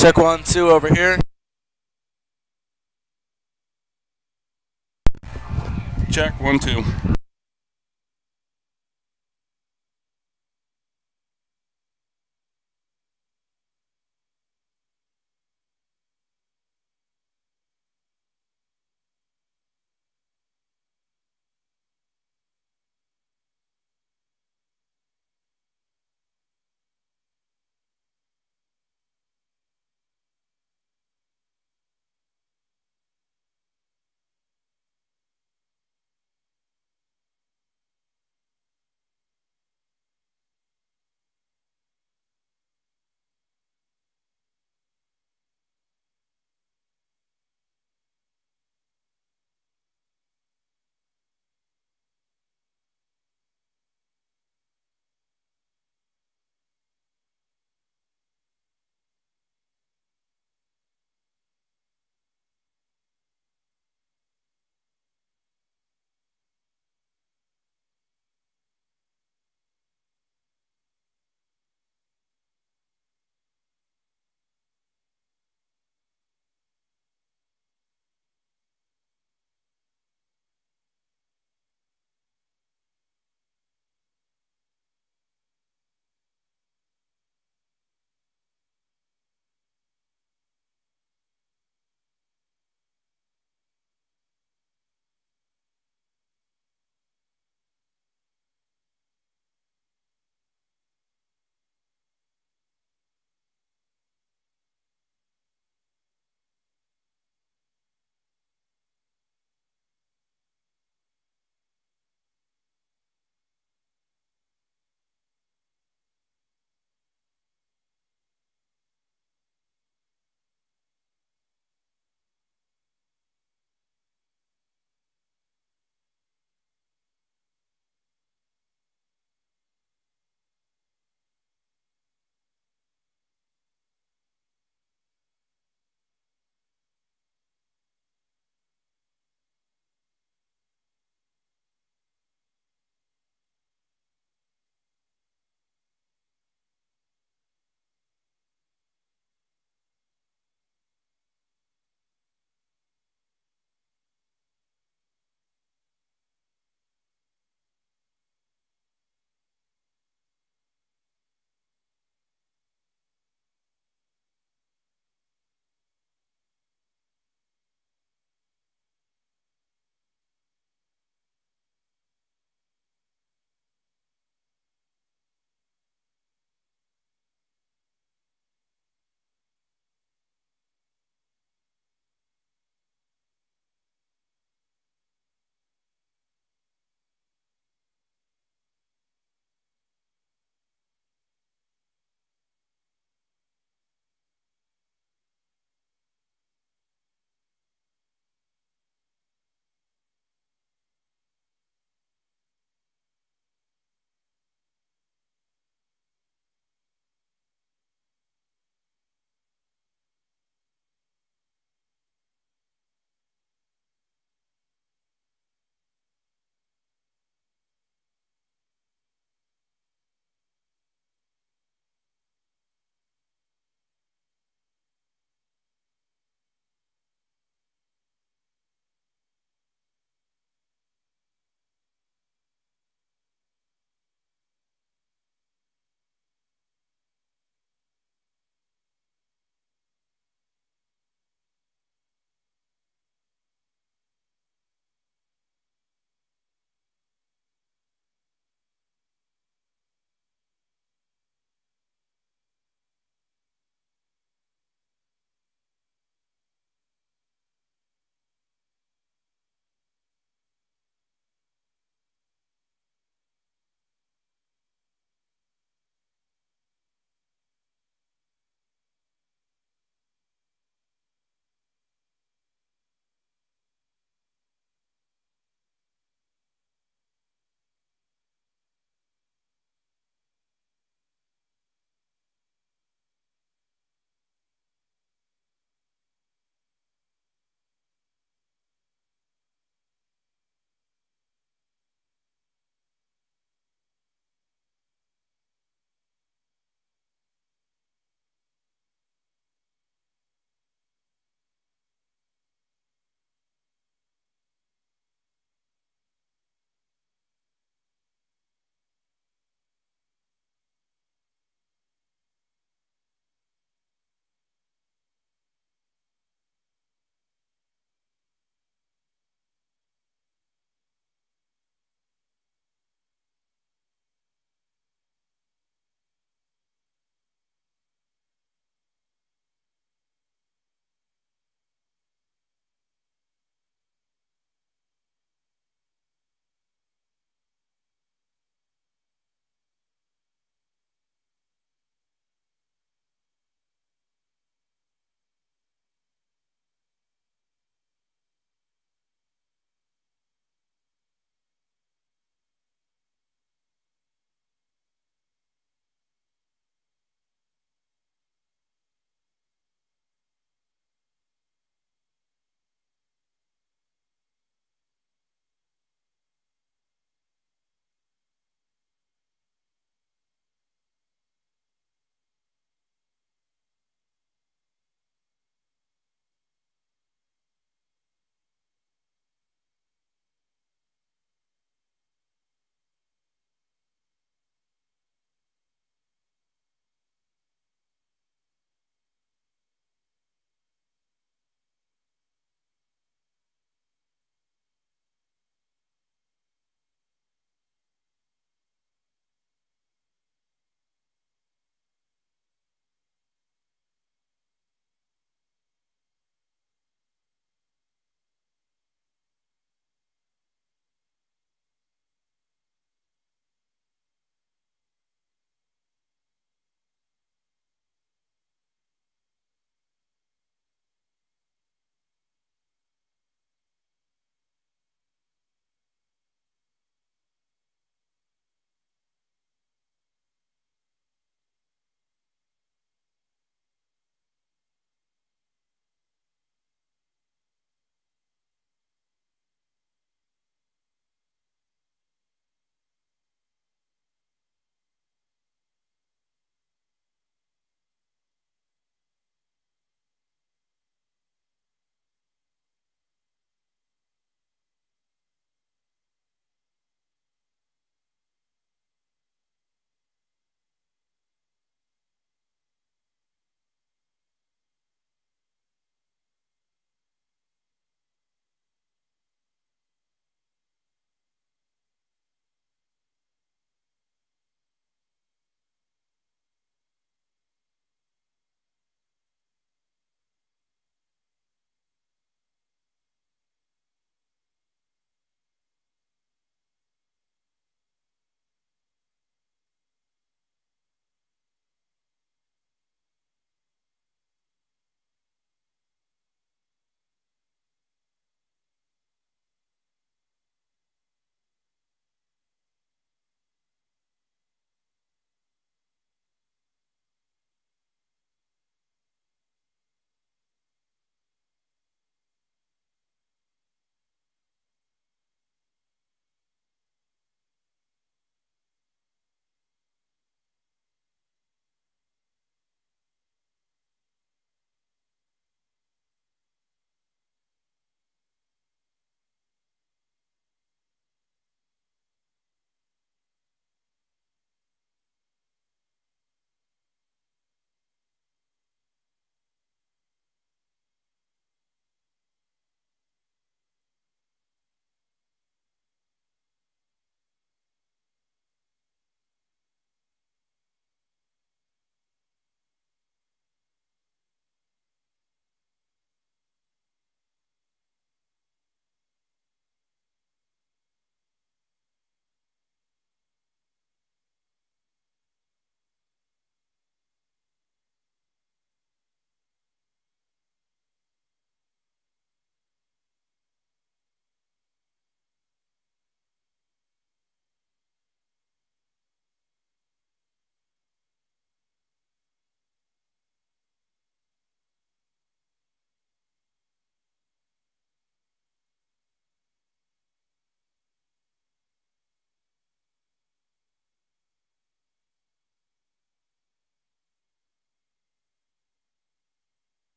Check 1, 2 over here. Check 1, 2.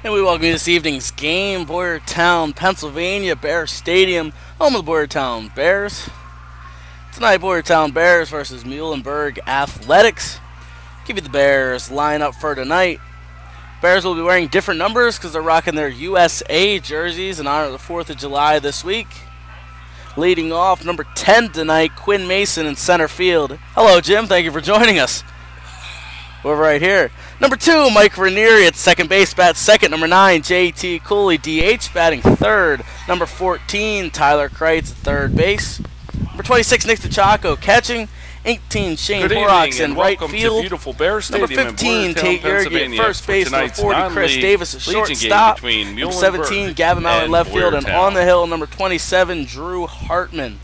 And we welcome you to this evening's game, Boyertown, Pennsylvania, Bear Stadium, home of the Boyertown Bears. Tonight, Boyertown Bears versus Muhlenberg Athletics. Give you the Bears lineup for tonight. Bears will be wearing different numbers because they're rocking their USA jerseys in honor of the 4th of July this week. Leading off, number 10 tonight, Quinn Mason in center field. Hello, Jim. Thank you for joining us. We're right here. Number 2, Mike Ranieri at second base, bats second. Number 9, J.T. Cooley, DH, batting third. Number 14, Tyler Kreitz at third base. Number 26, Nick DeChacco catching. 18, Shane Horrocks in right field. Beautiful Bear Stadium number 15, Tate Yergin at first base. Number 40, Chris Davis at shortstop. Number 17, Gavin Mount in left field. And on the hill, number 27, Drew Hartman.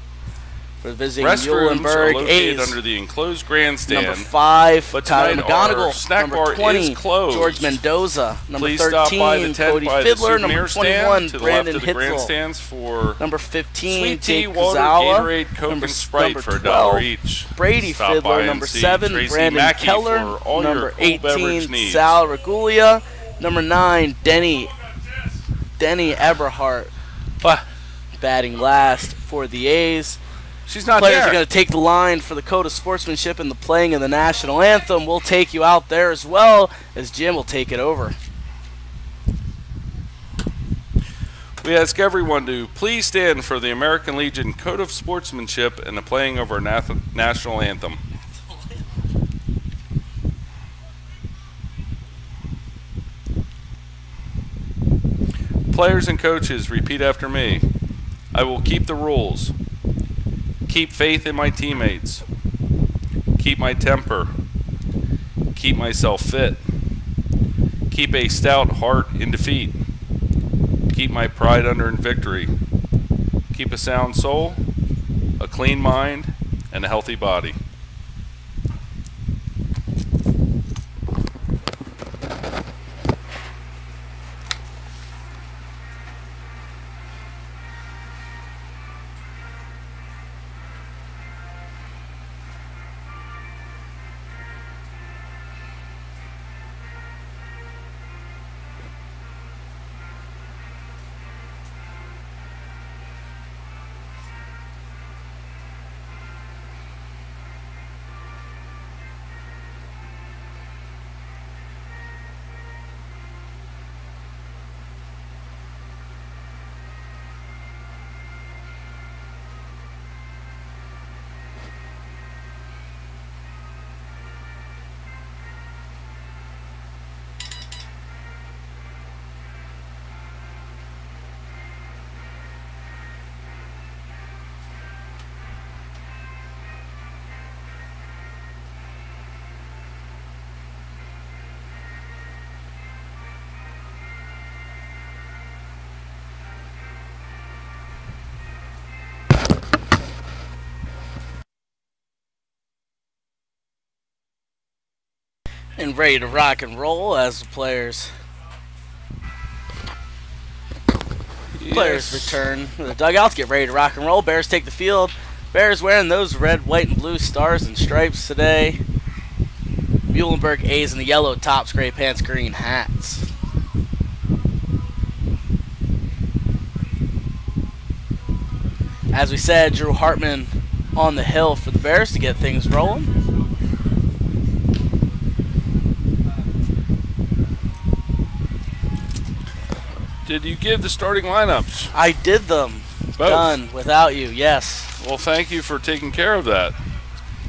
For the visiting Muhlenberg A's. Under the enclosed grandstand. Number 5, Tyler McGonigal. Number 20, George Mendoza. Number 13, Cody Fiddler. Number 21, Brandon Hitzel. Number 15, Jake Kazawa. Number 12, each. Brady Fiddler. Number 7, Brandon Keller. Number 18, Sal Regulia. Number 9, Denny Eberhardt. Batting last for the A's. She's not Players there. are going to take the line for the code of sportsmanship and the playing of the national anthem. We'll take you out there as well as Jim will take it over. We ask everyone to please stand for the American Legion Code of Sportsmanship and the playing of our national anthem. Players and coaches, repeat after me. I will keep the rules. Keep faith in my teammates. Keep my temper. Keep myself fit. Keep a stout heart in defeat. Keep my pride under in victory. Keep a sound soul, a clean mind, and a healthy body. And ready to rock and roll as the players return to the dugouts, get ready to rock and roll. Bears take the field. Bears wearing those red, white, and blue stars and stripes today. Muhlenberg A's in the yellow tops, gray pants, green hats. As we said, Drew Hartman on the hill for the Bears to get things rolling. Did you give the starting lineups? I did them. Both. Done without you, yes. Well, thank you for taking care of that.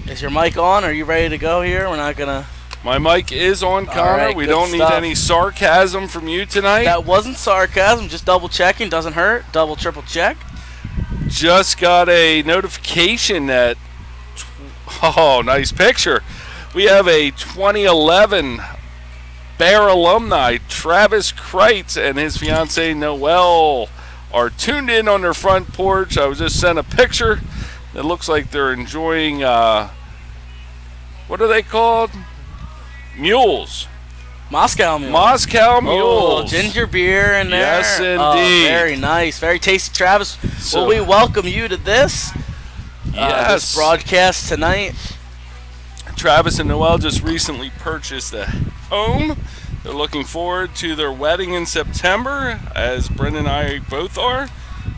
Is your mic on? Are you ready to go here? We're not going to... My mic is on, Connor. Right, we don't need any sarcasm from you tonight. That wasn't sarcasm, just double checking. Doesn't hurt. Double, triple check. Just got a notification that... Oh, nice picture. We have a 2011... Bear alumni Travis Kreitz and his fiancee Noelle are tuned in on their front porch. I was just sent a picture. It looks like they're enjoying, what are they called? Mules. Moscow Mules. Moscow Mules. Oh, ginger beer in there. Yes, indeed. Oh, very nice. Very tasty. Travis, will we welcome you to this? This broadcast tonight. Travis and Noelle just recently purchased a home They're looking forward to their wedding in September, as Brendan and I both are.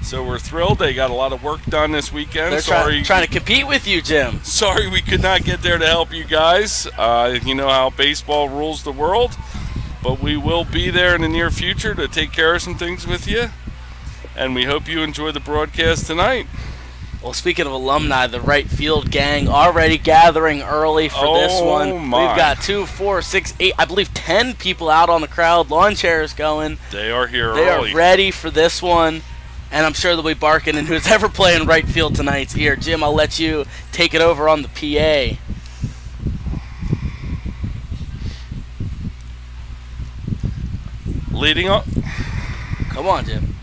So we're thrilled. They got a lot of work done this weekend. They're trying to compete with you, Jim. Sorry we could not get there to help you guys. You know how baseball rules the world. But we will be there in the near future to take care of some things with you. And we hope you enjoy the broadcast tonight. Well, speaking of alumni, the right field gang already gathering early for this one. My. We've got 2, 4, 6, 8, I believe 10 people out on the crowd. Lawn chairs going. They are here They early. are ready for this one. And I'm sure they'll be barking in who's ever playing right field tonight's ear. Jim, I'll let you take it over on the PA. Leading up. Come on, Jim.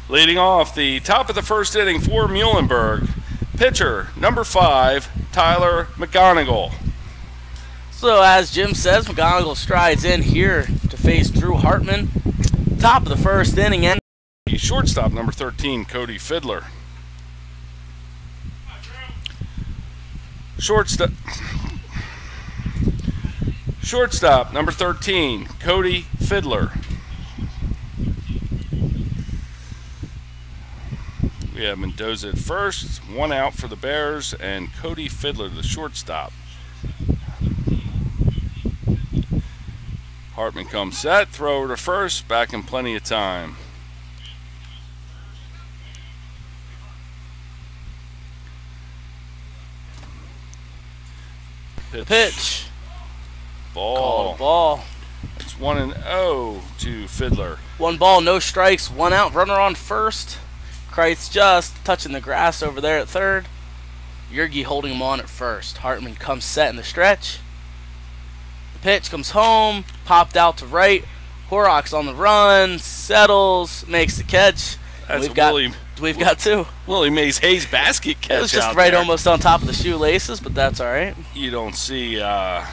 Leading off the top of the first inning for Muhlenberg, pitcher number 5, Tyler McGonigal. So as Jim says, McGonigal strides in here to face Drew Hartman. Top of the first inning. And shortstop number 13, Cody Fiddler. Shortstop number 13, Cody Fiddler. We have Mendoza at first, 1 out for the Bears, and Cody Fiddler, the shortstop. Hartman comes set, throw over to first, back in plenty of time. pitch. Ball. Called a ball. It's 1-0 to Fiddler. 1 ball, no strikes, 1 out, runner on first. Kreitz just touching the grass over there at third. Yergi holding him on at first. Hartman comes set in the stretch. The pitch comes home, popped out to right. Horrocks on the run, settles, makes the catch. We've got 2. Willie Mays Hayes basket catch. It was just right almost on top of the shoelaces, but that's all right. You don't see. I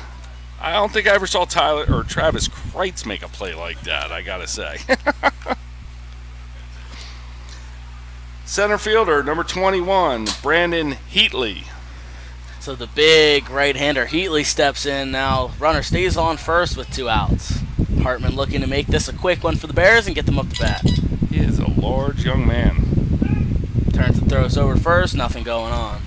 don't think I ever saw Tyler or Travis Kreitz make a play like that, I gotta say. Center fielder number 21, Brandon Heatley. So the big right-hander Heatley steps in now. Runner stays on first with 2 outs. Hartman looking to make this a quick one for the Bears and get them up to bat. He is a large young man. Turns and throws over first, nothing going on.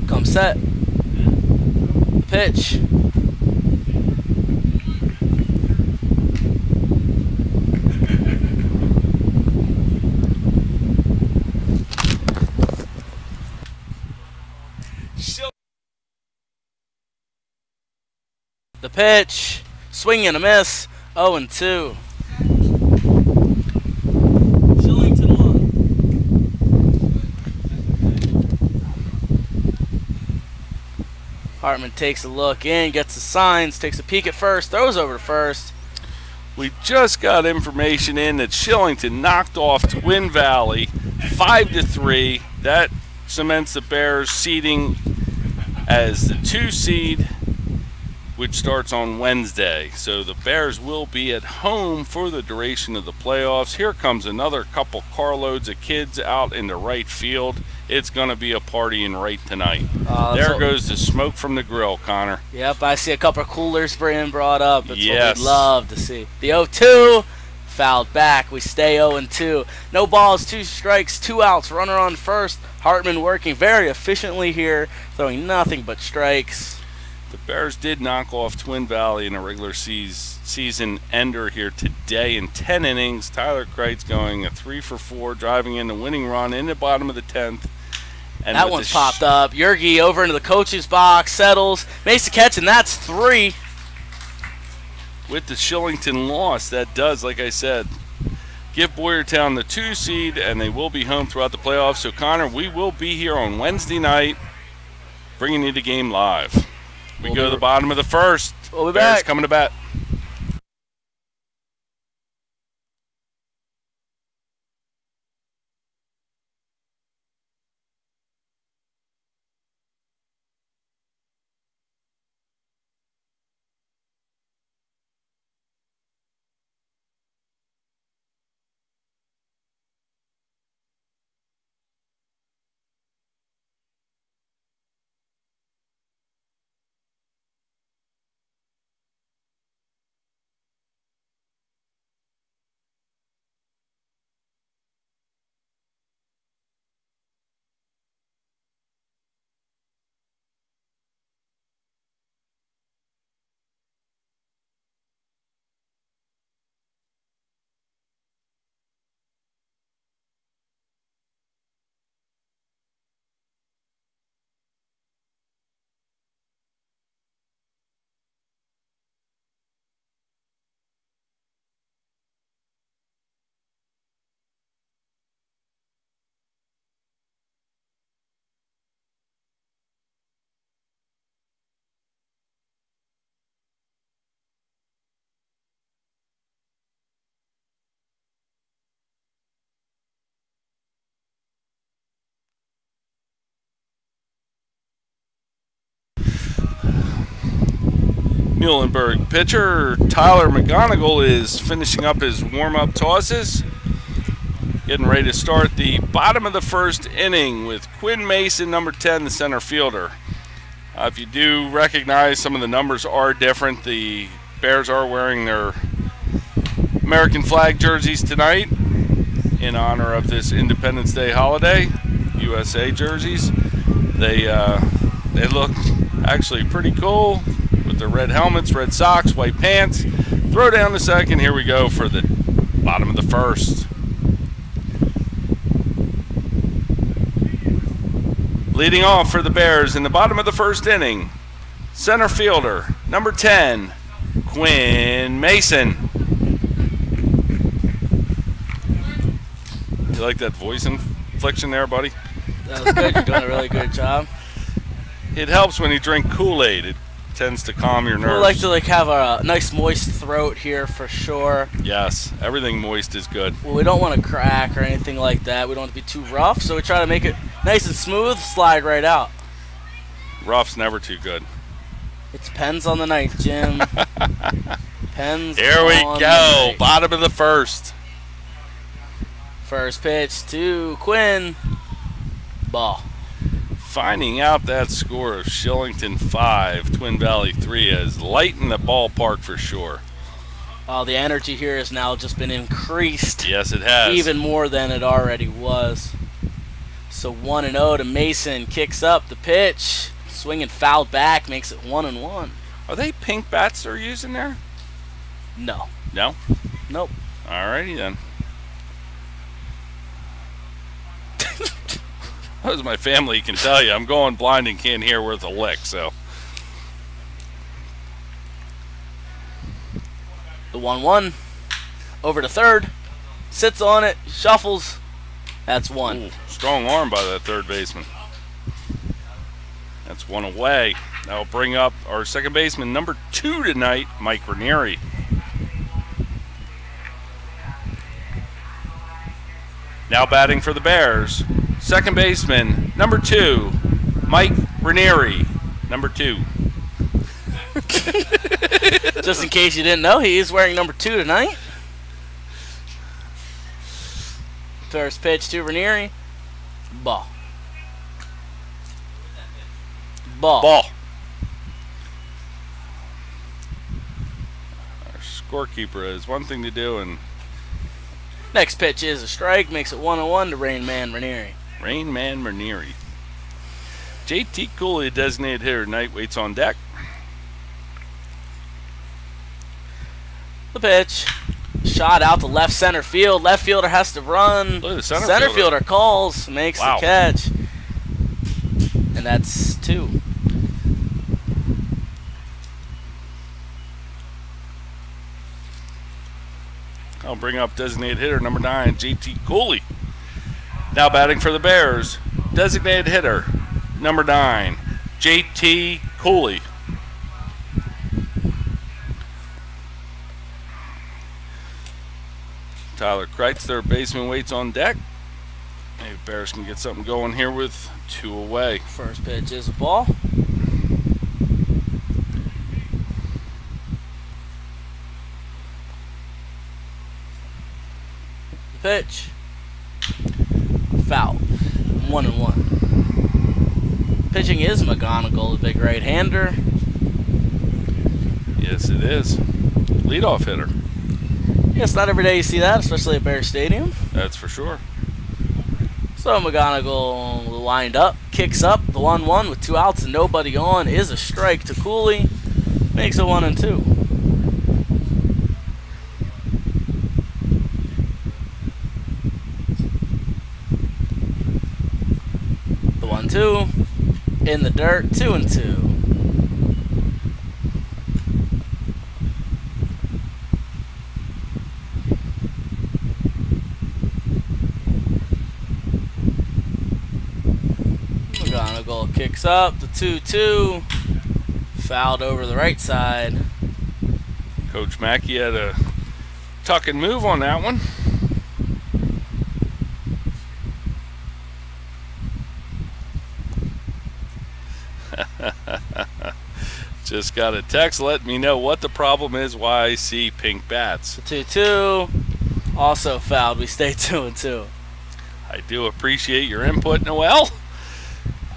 Comes set. Pitch. The pitch, swing and a miss, 0-2. Shillington 1. Hartman takes a look in, gets the signs, takes a peek at first, throws over to first. We just got information in that Shillington knocked off Twin Valley 5-3. That cements the Bears seeding as the 2 seed, which starts on Wednesday. So the Bears will be at home for the duration of the playoffs. Here comes another couple carloads of kids out into right field. It's going to be a party in right tonight. There goes the smoke from the grill, Connor. Yep, I see a couple of coolers being brought up. That's yes. what we'd love to see. The 0-2, fouled back. We stay 0-2. No balls, 2 strikes, 2 outs. Runner on first. Hartman working very efficiently here, throwing nothing but strikes. The Bears did knock off Twin Valley in a regular season ender here today in 10 innings. Tyler Kreitz going a 3-for-4, driving in the winning run in the bottom of the 10th. And that one's popped up. Yergi over into the coach's box, settles, makes the catch, and that's 3. With the Shillington loss, that does, like I said, give Boyertown the 2 seed, and they will be home throughout the playoffs. So, Connor, we will be here on Wednesday night, bringing you the game live. We go to the bottom of the first. We'll be Bears back. coming to bat. Muhlenberg pitcher Tyler McGonigal is finishing up his warm-up tosses. Getting ready to start the bottom of the first inning with Quinn Mason, number 10, the center fielder. If you do recognize, some of the numbers are different. The Bears are wearing their American flag jerseys tonight in honor of this Independence Day holiday. USA jerseys. They look actually pretty cool with their red helmets, red socks, white pants. Throw down the second. Here we go for the bottom of the first. Leading off for the Bears in the bottom of the first inning, center fielder, number 10, Quinn Mason. You like that voice inflection there, buddy? That was good. You're doing a really good job. It helps when you drink Kool-Aid. It tends to calm your nerves. We like to have a nice moist throat here for sure. Yes, everything moist is good. Well, we don't want to crack or anything like that. We don't want to be too rough, so we try to make it nice and smooth, slide right out. Rough's never too good. It depends on the night, Jim. Depends. Here we go. Bottom of the first. First pitch to Quinn. Ball. Finding out that score of Shillington 5, Twin Valley 3 has lightened the ballpark for sure. Oh, the energy here has now just been increased. Yes, it has. Even more than it already was. So 1-0 to Mason. Kicks up the pitch. Swing and foul back. Makes it 1-1. Are they pink bats they're using there? No. No? Nope. Alrighty then. As my family can tell you, I'm going blind and can't hear worth a lick, so. The 1-1. Over to third. Sits on it. Shuffles. That's one. Ooh, strong arm by that third baseman. That's one away. That'll bring up our second baseman, number 2 tonight, Mike Ranieri. Now batting for the Bears, second baseman, number 2, Mike Ranieri, number 2. Just in case you didn't know, he is wearing number 2 tonight. First pitch to Ranieri. Ball. Ball. Ball. Our scorekeeper has one thing to do, and next pitch is a strike, makes it 1-1 to Rain Man Ranieri. Rain Man Ranieri. JT Cooley, designated hitter tonight, waits on deck. The pitch. Shot out to left center field. Left fielder has to run. Look at the center fielder calls, makes the catch. And that's 2. I'll bring up designated hitter number 9, JT Cooley. Now batting for the Bears, designated hitter number 9, JT Cooley. Tyler Kreitz, their baseman, waits on deck. Maybe Bears can get something going here with 2 away. First pitch is a ball. Pitch. Foul. 1-1. Pitching is McGonigal, the big right-hander. Yes, it is. Leadoff hitter. Yes, not every day you see that, especially at Bear Stadium. That's for sure. So McGonigal lined up, kicks up the 1-1 with 2 outs and nobody on. Is a strike to Cooley. Makes it 1-2. The 1-2 in the dirt, 2-2. McGonigal kicks up the 2-2. Fouled over the right side. Coach Mackey had a tuck and move on that one. Just got a text letting me know what the problem is, why I see pink bats. 2-2. Also fouled. We stay 2-2. I do appreciate your input, Noel.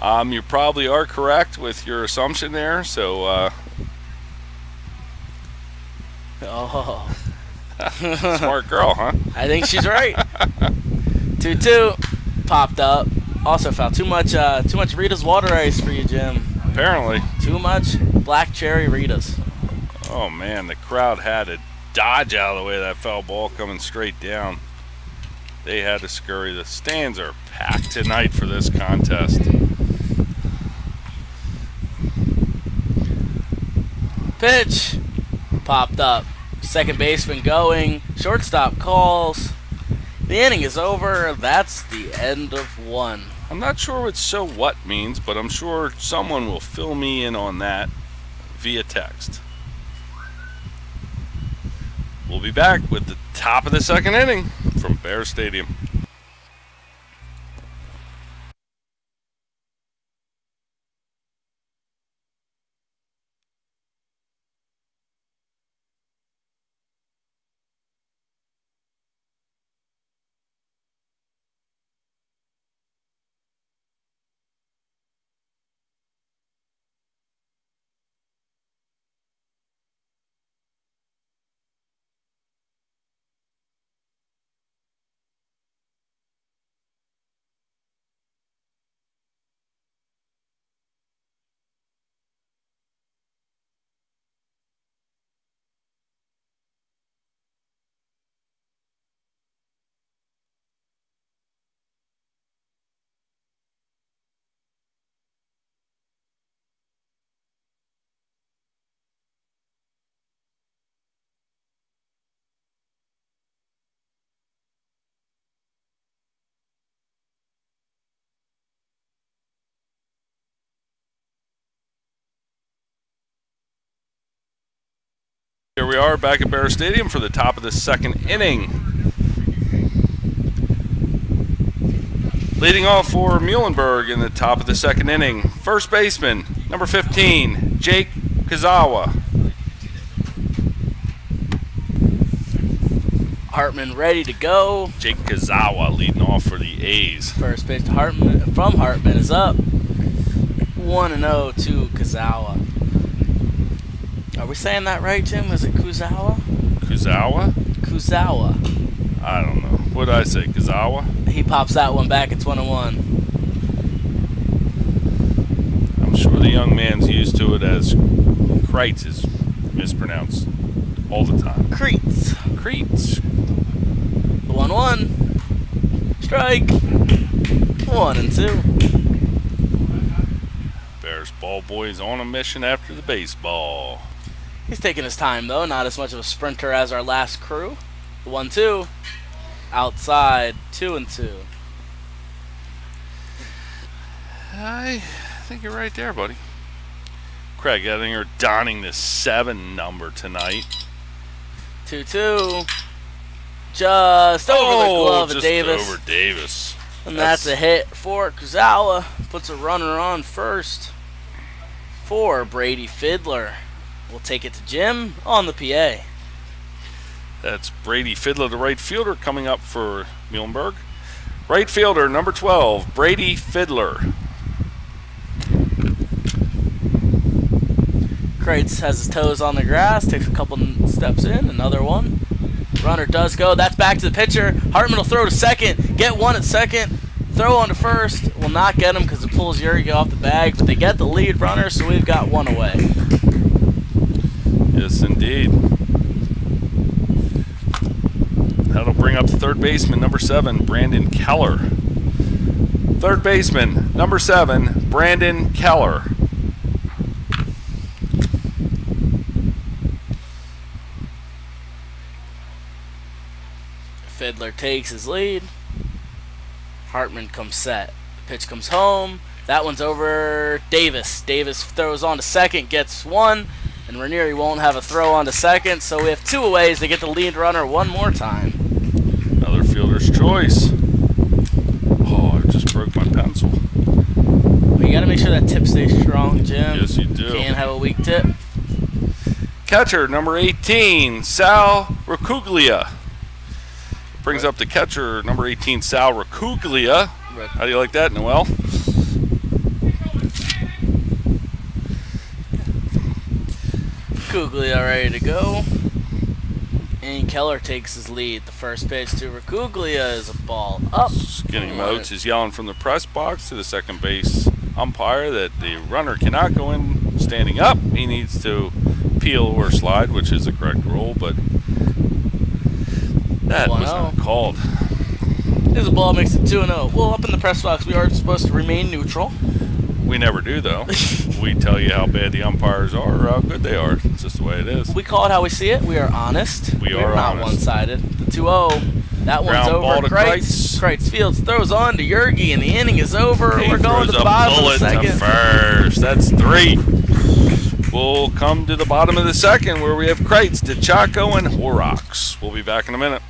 You probably are correct with your assumption there, so Oh. smart girl, huh? I think she's right. 2-2. Popped up. Also fouled. Too much Rita's water ice for you, Jim. Apparently. Too much black cherry Rita's. Oh man, the crowd had to dodge out of the way of that foul ball coming straight down. They had to scurry. The stands are packed tonight for this contest. Pitch. Popped up. Second baseman going. Shortstop calls. The inning is over. That's the end of one. I'm not sure what "so what" means, but I'm sure someone will fill me in on that via text. We'll be back with the top of the second inning from Bear Stadium. Here we are back at Bear Stadium for the top of the second inning. Leading off for Muhlenberg in the top of the second inning, first baseman, number 15, Jake Kazawa. Hartman ready to go. Jake Kazawa leading off for the A's. First pitch to Hartman from Hartman is up. 1-0 to Kazawa. Are we saying that right, Jim? Is it Kuzawa? Kuzawa? Kuzawa. I don't know. What did I say? Kazawa? He pops that one back. It's 1-1. I'm sure the young man's used to it, as Kreitz is mispronounced all the time. Kreitz. Kreitz. 1-1. Strike. 1-2. Bears ball boys on a mission after the baseball. He's taking his time, though. Not as much of a sprinter as our last crew. 1-2. Outside. 2-2. I think you're right there, buddy. Craig, I think you're donning the 7 number tonight. 2-2. Just over the glove of Davis. Just over Davis. And that's a hit for Kuzawa. Puts a runner on first for Brady Fiddler. We'll take it to Jim on the PA. That's Brady Fiddler, the right fielder, coming up for Muhlenberg. Right fielder, number 12, Brady Fiddler. Kreitz has his toes on the grass, takes a couple steps in, another one. Runner does go. That's back to the pitcher. Hartman will throw to second, get one at second, throw on to first. Will not get him because it pulls Yurgi off the bag, but they get the lead runner, so we've got one away. Yes, indeed. That'll bring up third baseman, number 7, Brandon Keller. Third baseman, number 7, Brandon Keller. Fiddler takes his lead. Hartman comes set. The pitch comes home. That one's over Davis. Davis throws on to second, gets one, and Ranieri won't have a throw on to second, so we have 2 aways. They get the lead runner one more time. Another fielder's choice. Oh, I just broke my pencil. Well, you got to make sure that tip stays strong, Jim. Yes, you do. Can't have a weak tip. Catcher, number 18, Sal Racuglia. Brings up the catcher, number 18, Sal Racuglia. How do you like that, Noel? Racuglia ready to go. And Keller takes his lead. The first pitch to Racuglia is a ball up. Skinny Moats is yelling from the press box to the second base umpire that the runner cannot go in standing up. He needs to peel or slide, which is the correct rule, but that was not called. There's a ball, makes it 2-0. Well, up in the press box, we are supposed to remain neutral. We never do, though. We tell you how bad the umpires are or how good they are. It's just the way it is. We call it how we see it. We are honest. We are not honest. one-sided. The 2-0. That one's Ground ball over. to Kreitz. Kreitz fields, throws on to Yergi, and the inning is over. He We're going to the bottom of the second. To first. That's 3. We'll come to the bottom of the second where we have Kreitz, DeChaco, and Horrocks. We'll be back in a minute.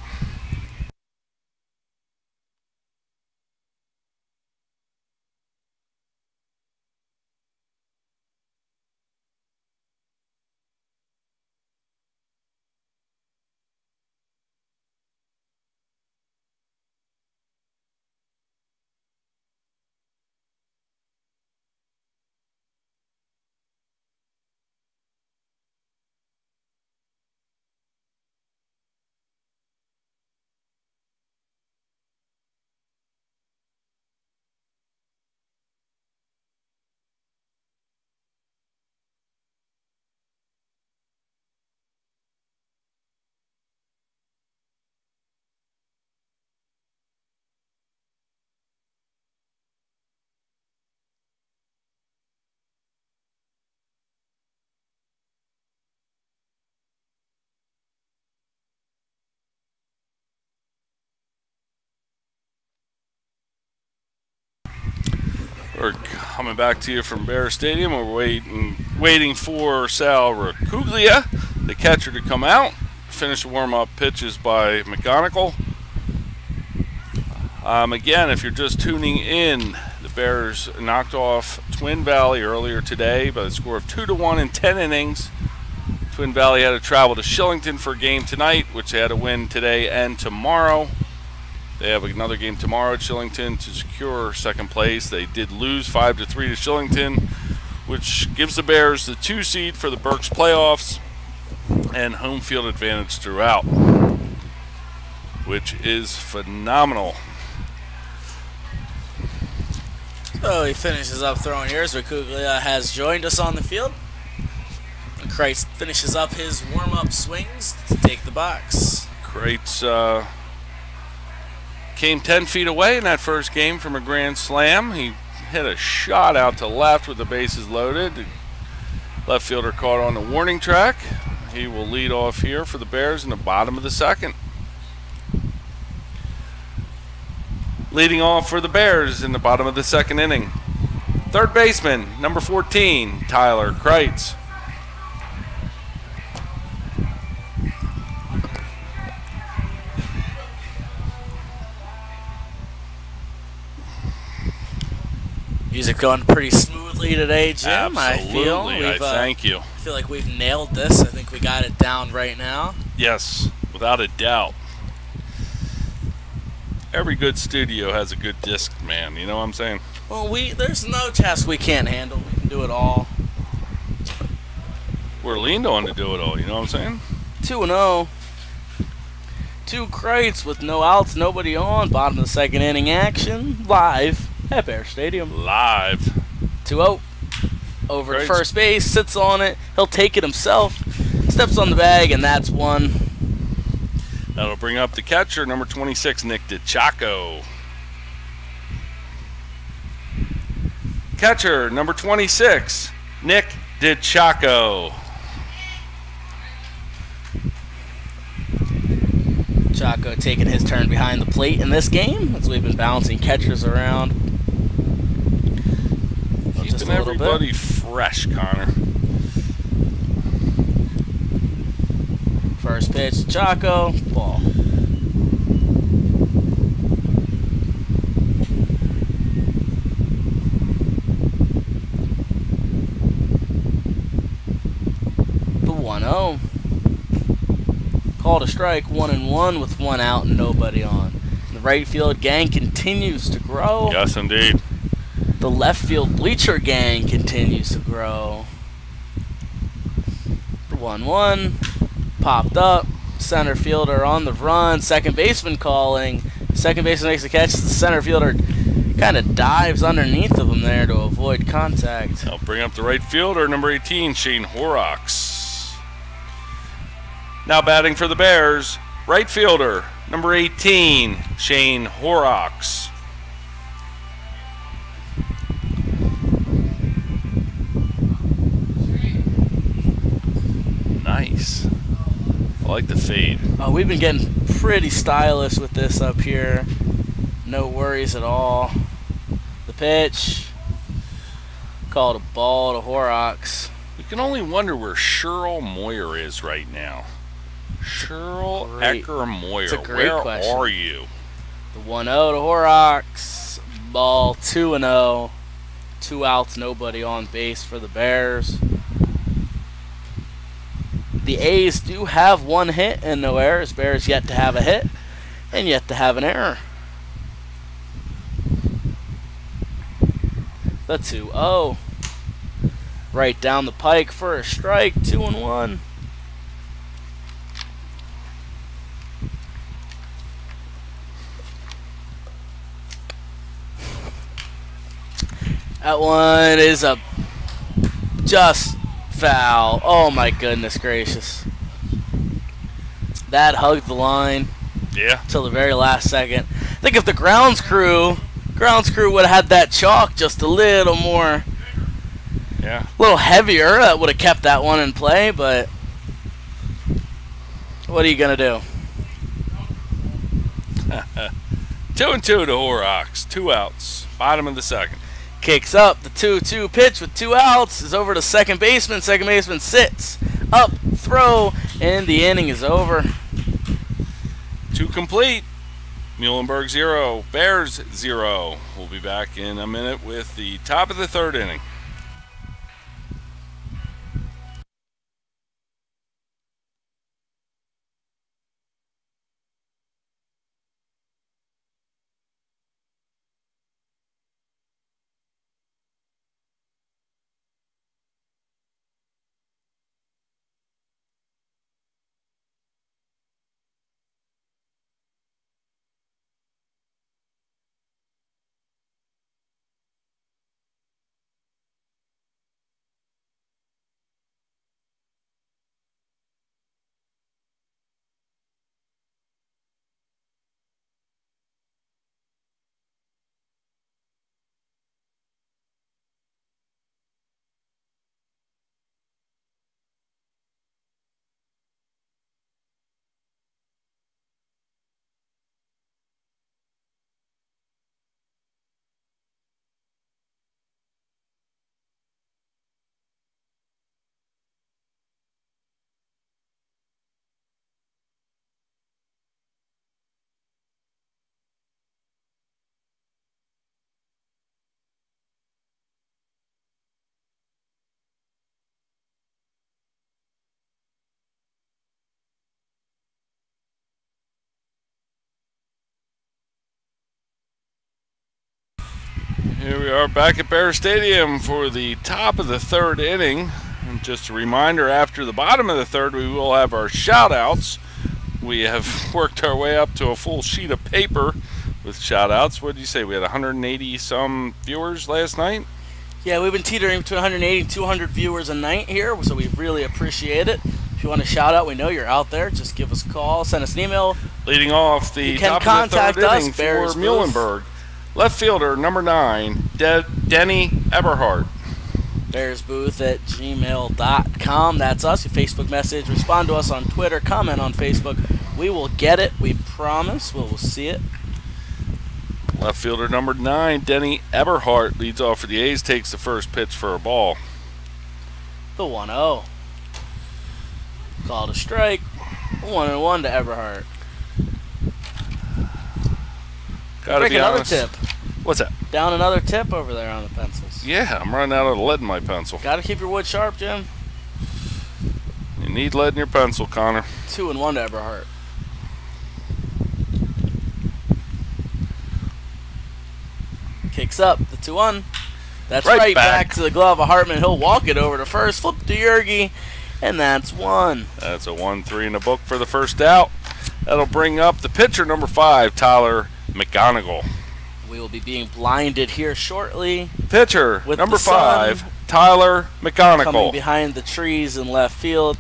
We're coming back to you from Bear Stadium. We're waiting for Sal Racuglia, the catcher, to come out. Finish the warm-up pitches by McGonigal. Again, if you're just tuning in, the Bears knocked off Twin Valley earlier today by the score of 2-1 in 10 innings. Twin Valley had to travel to Shillington for a game tonight, which they had to win today and tomorrow. They have another game tomorrow at Shillington to secure second place. They did lose 5-3 to Shillington, which gives the Bears the 2 seed for the Berks playoffs and home field advantage throughout, which is phenomenal. So he finishes up throwing here as Racuglia has joined us on the field. And Kreitz finishes up his warm-up swings to take the box. Kreitz came 10 feet away in that first game from a grand slam. He hit a shot out to left with the bases loaded. The left fielder caught on the warning track. He will lead off here for the Bears in the bottom of the second. Leading off for the Bears in the bottom of the second inning, third baseman, number 14, Tyler Kreitz. Music going pretty smoothly today, Jim. Absolutely, I thank you. I feel like we've nailed this. I think we got it down right now. Yes, without a doubt. Every good studio has a good disc man, you know what I'm saying? Well, there's no task we can't handle. We can do it all. We're leaned on to do it all, you know what I'm saying? 2-0. 2 Kreitz with no outs, nobody on. Bottom of the second inning action, live at Bear Stadium. Live. 2-0. Over to first base, sits on it. He'll take it himself. Steps on the bag, and that's one. That'll bring up the catcher, number 26, Nick DeChaco. Catcher, number 26, Nick DeChaco. Chaco taking his turn behind the plate in this game, as we've been bouncing catchers around. Keeping everybody fresh, Connor. First pitch, Chaco, ball. The 1-0. 0. Called a strike, 1-1 with 1 out and nobody on. The right field gang continues to grow. Yes, indeed. The left field bleacher gang continues to grow. 1-1. Popped up. Center fielder on the run. Second baseman calling. Second baseman makes the catch. The center fielder kind of dives underneath of him there to avoid contact. I'll bring up the right fielder, number 18, Shane Horrocks. Now batting for the Bears, right fielder, number 18, Shane Horrocks. Nice. I like the fade. Oh, we've been getting pretty stylish with this up here. No worries at all. The pitch. Called a ball to Horrocks. You can only wonder where Cheryl Moyer is right now. Cheryl Ecker Moyer. It's a great question. Where are you? The 1-0 to Horrocks. Ball 2-0. 2 outs, nobody on base for the Bears. The A's do have 1 hit and no errors. Bears yet to have a hit and yet to have an error. The 2-0. Right down the pike for a strike. 2-1. That one is a just foul. Oh my goodness gracious. That hugged the line. Yeah. Till the very last second. I think if the grounds crew would have had that chalk just a little more, yeah, a little heavier, that would have kept that one in play, but what are you gonna do? 2-2 to Horrocks. 2 outs. Bottom of the second. Kicks up. The 2-2 pitch with 2 outs is over to second baseman. Second baseman sits. Up, throw, and the inning is over. 2 complete. Muhlenberg 0. Bears 0. We'll be back in a minute with the top of the 3rd inning. Here we are back at Bear Stadium for the top of the 3rd inning. And just a reminder, after the bottom of the 3rd, we will have our shout-outs. We have worked our way up to a full sheet of paper with shout-outs. What did you say? We had 180-some viewers last night? Yeah, we've been teetering between 180 and 200 viewers a night here, so we really appreciate it. If you want a shout-out, we know you're out there. Just give us a call, send us an email. Leading off the top of the 3rd inning for Muhlenberg. Left fielder, number 9, Denny Eberhardt. BearsBooth@gmail.com. That's us. Your Facebook message. Respond to us on Twitter. Comment on Facebook. We will get it. We promise. We'll see it. Left fielder, number 9, Denny Eberhardt, leads off for the A's, takes the first pitch for a ball. The 1-0. Called a strike. 1-1 to Eberhardt. Gotta be another honest. tip. What's that? Down another tip over there on the pencils. Yeah, I'm running out of lead in my pencil. Gotta keep your wood sharp, Jim. You need lead in your pencil, Connor. 2-1 to Eberhardt. Kicks up, the 2-1. That's right, back to the glove of Hartman. He'll walk it over to first, flip to Yergi, and that's 1. That's a 1-3 in the book for the first out. That'll bring up the pitcher, number 5, Tyler McGonigal. We will be being blinded here shortly. Pitcher, number 5, Tyler McGonigal. Coming behind the trees in left field.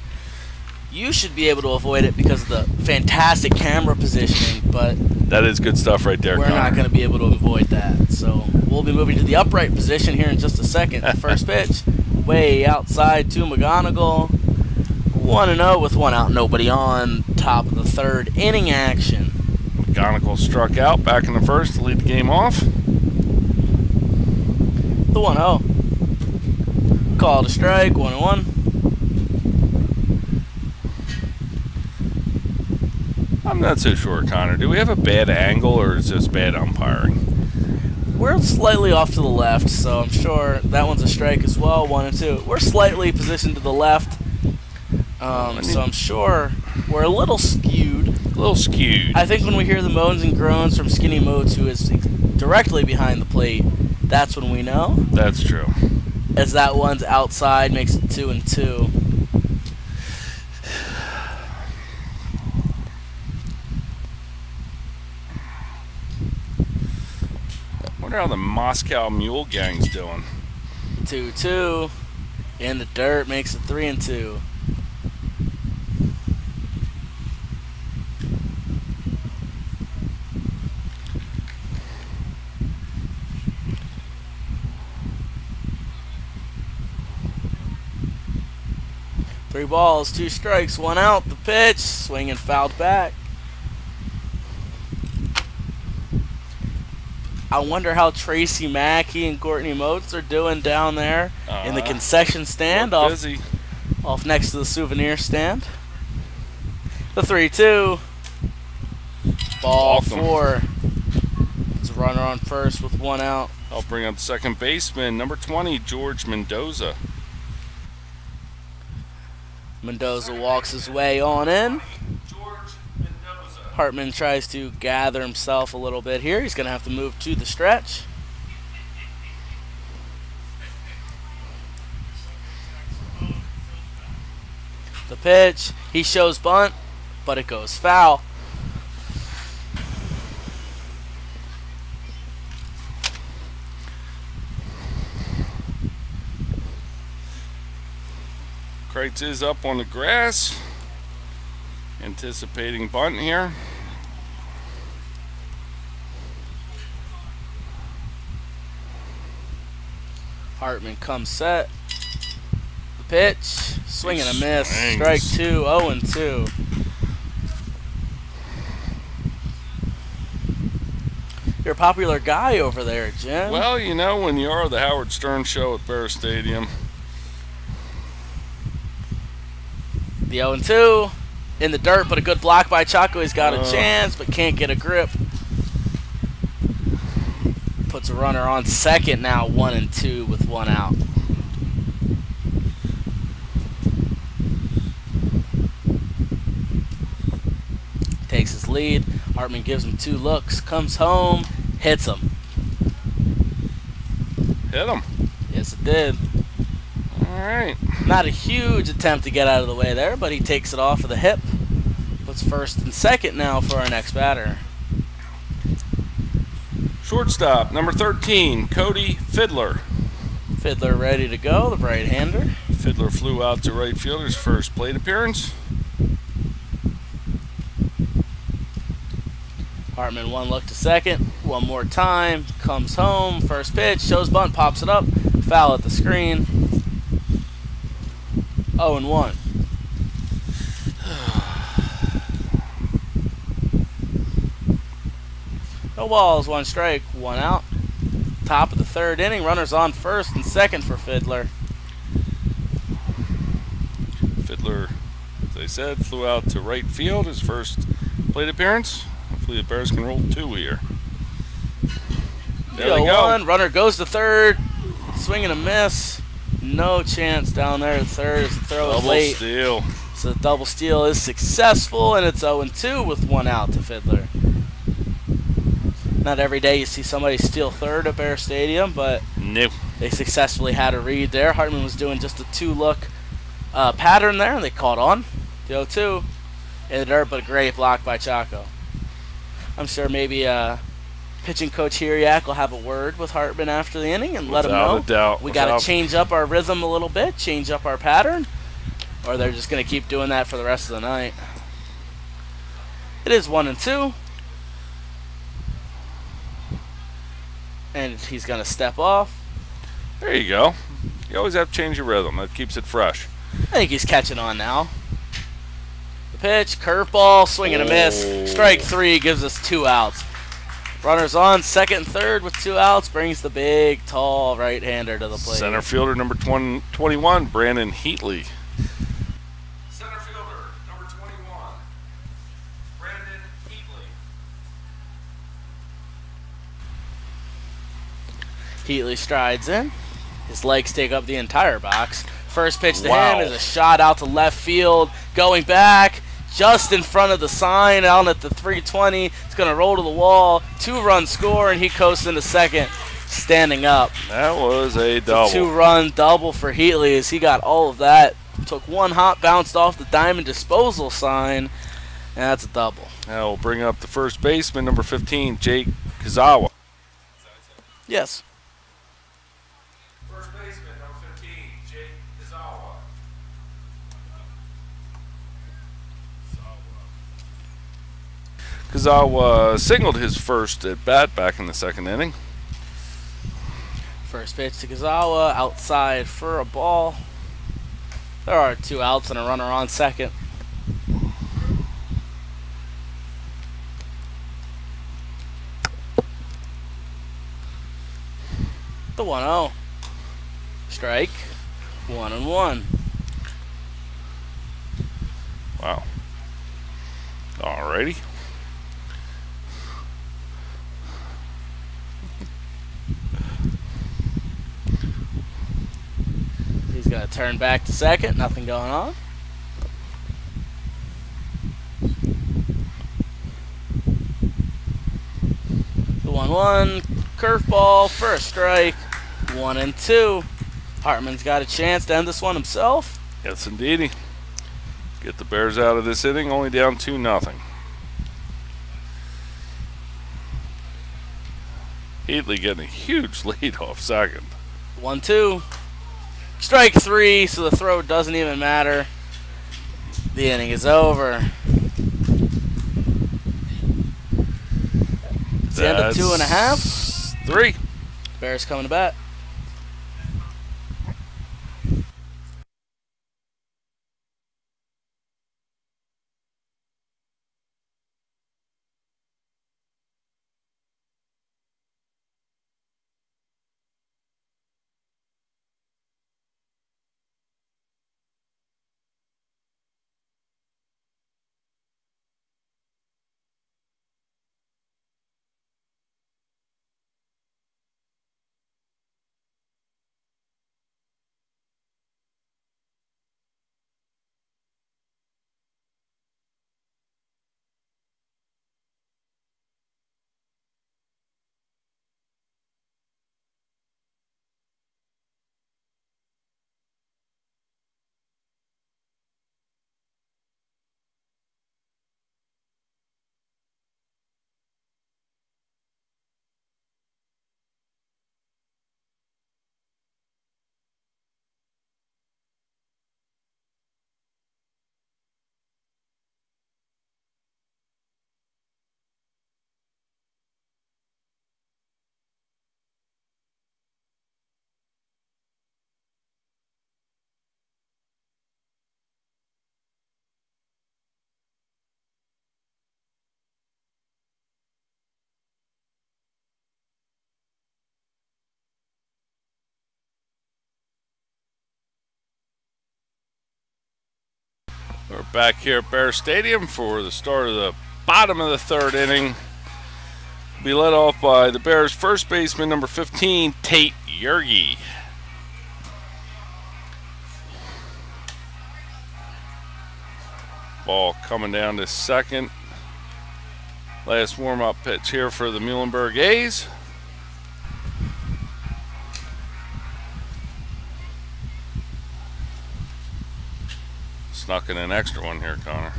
You should be able to avoid it because of the fantastic camera positioning, but that is good stuff right there, we're Connor. not going to be able to avoid that. So we'll be moving to the upright position here in just a second. The first pitch, way outside to McGonigal. 1-0 with 1 out, nobody on. Top of the third inning action. McGonigal struck out back in the first to lead the game off. The 1-0. Called a strike, 1-1. I'm not so sure, Connor. Do we have a bad angle or is this bad umpiring? We're slightly off to the left, so I'm sure that one's a strike as well, 1-2. We're slightly positioned to the left, so I'm sure we're a little skewed. I think when we hear the moans and groans from Skinny Moats, who is directly behind the plate, that's when we know. That's true. As that one's outside, makes it 2-2. Wonder how the Moscow Mule Gang's doing. 2-2 in the dirt makes it 3-2. Three balls, 2 strikes, 1 out. The pitch, swing and fouled back. I wonder how Tracy Mackey and Courtney Moats are doing down there in the concession stand off next to the souvenir stand. The 3-2. Ball 4. It's a runner on first with 1 out. I'll bring up second baseman, number 20, George Mendoza. Mendoza walks his way on in. Hartman tries to gather himself a little bit here. He's going to have to move to the stretch. The pitch, he shows bunt, but it goes foul. Kreitz is up on the grass, anticipating bunt here. Hartman comes set. The pitch, swing and a miss. Strike 2, 0-2. You're a popular guy over there, Jim. Well, you know, when you are the Howard Stern Show at Bear Stadium. The 0-2 in the dirt, but a good block by Chaco. He's got a chance, but can't get a grip. Puts a runner on second now, 1-2 with 1 out. Takes his lead. Hartman gives him 2 looks, comes home, hits him. Hit him. Yes, it did. All right. Not a huge attempt to get out of the way there, but he takes it off of the hip. Puts first and second now for our next batter. Shortstop, number 13, Cody Fiddler. Fiddler ready to go, the right-hander. Fiddler flew out to right fielder's first plate appearance. Hartman 1 look to second, 1 more time, comes home, first pitch, shows bunt, pops it up, foul at the screen. 0-1. No balls, 1 strike, 1 out. Top of the third inning, runners on first and second for Fiddler. Fiddler, as I said, flew out to right field, his first plate appearance. Hopefully the Bears can roll 2 here. There we go. Runner goes to third, swing and a miss. No chance down there at third as the throw is late. Double steal. So the double steal is successful, and it's 0-2 with 1 out to Fiddler. Not every day you see somebody steal third at Bear Stadium, but nope. They successfully had a read there. Hartman was doing just a 2-look pattern there, and they caught on. The 0-2 in the dirt, but a great block by Chaco. I'm sure maybe pitching coach Hiriak will have a word with Hartman after the inning and let him know. Without a doubt. We got to change up our rhythm a little bit, change up our pattern, or they're just going to keep doing that for the rest of the night. It is 1-2. And he's going to step off. There you go. You always have to change your rhythm. That keeps it fresh. I think he's catching on now. The pitch, curveball, swing and a miss. Strike 3 gives us 2 outs. Runners on, second and third with 2 outs, brings the big, tall right-hander to the plate. Center fielder number 21, Brandon Heatley. Center fielder number 21, Brandon Heatley. Heatley strides in. His legs take up the entire box. First pitch to him is a shot out to left field. Going back, just in front of the sign, out at the 320. It's going to roll to the wall. 2-run score, and he coasts into second, standing up. That was a double. 2-run double for Heatley as he got all of that. Took 1 hop, bounced off the diamond disposal sign, and that's a double. Now we'll bring up the first baseman, number 15, Jake Kazawa. Yes. First baseman, number 15, Jake Kazawa. Kazawa singled his first at bat back in the second inning. First pitch to Kazawa, outside for a ball. There are 2 outs and a runner on second. The 1-0. Strike. 1-1. Wow. Alrighty. He's going to turn back to second. Nothing going on. The 1-1. Curveball for a strike. 1-2. Hartman's got a chance to end this one himself. Yes, indeedy. Get the Bears out of this inning, only down 2-0. Heatley getting a huge lead off second. 1-2. Strike 3, so the throw doesn't even matter. The inning is over. It's the end of 2.5. 3. Bears coming to bat. We're back here at Bear Stadium for the start of the bottom of the third inning. Be led off by the Bears' first baseman, number 15, Tate Yergi. Ball coming down to second. Last warm-up pitch here for the Muhlenberg A's. Snuck in an extra one here, Connor.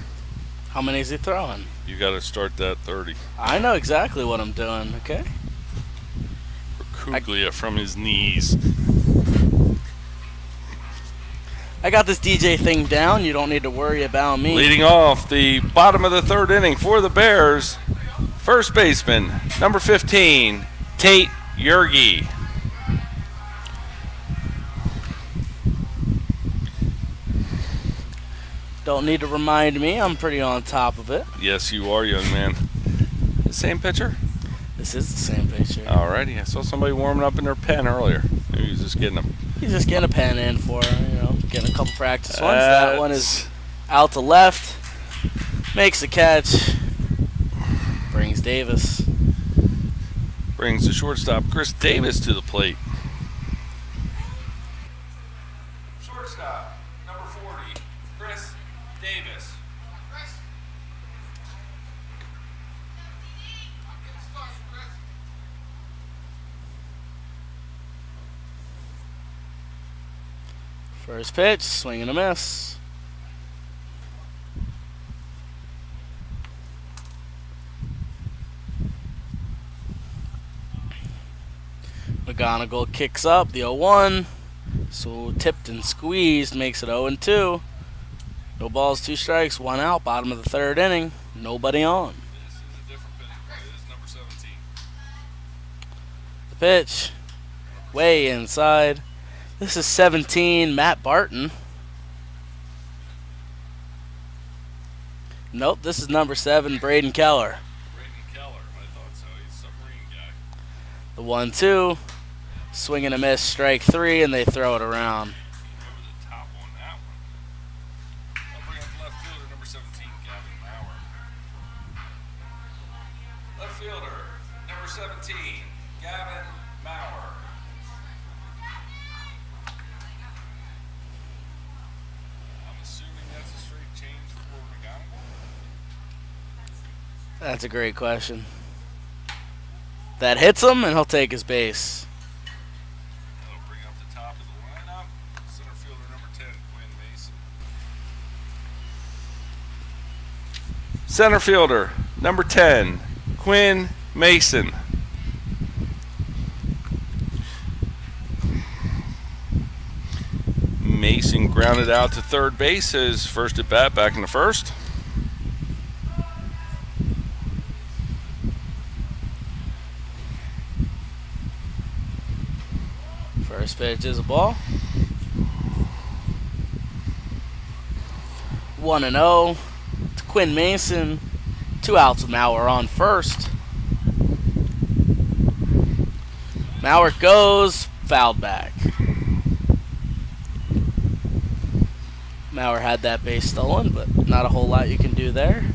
How many is he throwing? You got to start that 30. I know exactly what I'm doing, okay? Kuglia from his knees. I got this DJ thing down. You don't need to worry about me. Leading off the bottom of the third inning for the Bears, first baseman, number 15, Tate Yergi. Don't need to remind me. I'm pretty on top of it. Yes, you are, young man. The same pitcher? This is the same picture. Alrighty, I saw somebody warming up in their pen earlier. Maybe he's just getting them. He's just getting a pen in for, getting a couple practice ones. That one is out to left. Makes the catch. Brings Davis. Brings the shortstop, Chris Davis, to the plate. Shortstop, number 40, Chris Davis. First pitch, swing and a miss. McGonigal kicks up the 0-1. So tipped and squeezed makes it 0-2. No balls, 2 strikes, 1 out. Bottom of the third inning. Nobody on. This is a different pitch. This is number 17. The pitch, way inside. This is 17, Matt Barton. Nope, this is number 7, Braden Keller. Braden Keller, I thought so. He's a submarine guy. The 1-2, swing and a miss, strike 3, and they throw it around. Over the top on that one. I'll bring up left fielder, number 17, Gavin Maurer. Left fielder, number 17, Gavin Maurer. That's a great question. That hits him, and he'll take his base. That'll bring up the top of the lineup. Center fielder number 10, Quinn Mason. Center fielder number 10, Quinn Mason. Mason grounded out to third base, his first at bat back in the first. First pitch is a ball. 1-0 to Quinn Mason. 2 outs with Maurer on first. Maurer goes, fouled back. Maurer had that base stolen, but not a whole lot you can do there.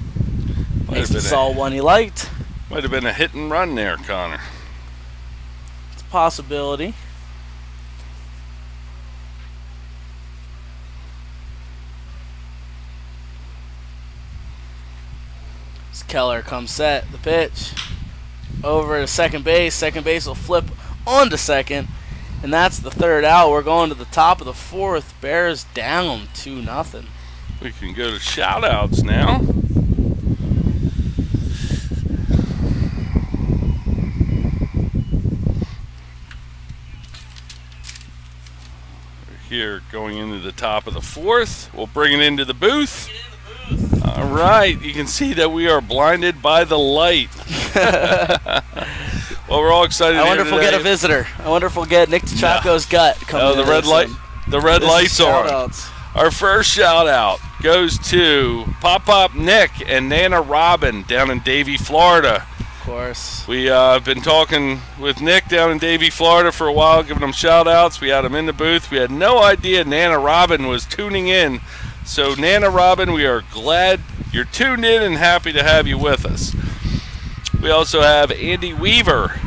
Mason saw one he liked. Might have been a hit and run there, Connor. It's a possibility. Keller comes set, the pitch over to second base. Second base will flip onto second, and that's the third out. We're going to the top of the fourth. Bears down 2-0. We can go to shout-outs now. We're here going into the top of the fourth. We'll bring it into the booth. All right, you can see that we are blinded by the light. Well, we're all excited. I wonder if we'll get a visitor. I wonder if we'll get Nick Chaco's gut coming. Oh, the red light. The red light's on. Outs. Our first shout out goes to Pop Nick and Nana Robin down in Davie, Florida. Of course. We have been talking with Nick down in Davie, Florida for a while, giving him shout outs. We had him in the booth. We had no idea Nana Robin was tuning in. So, Nana Robin, we are glad you're tuned in and happy to have you with us. We also have Andy Weaver,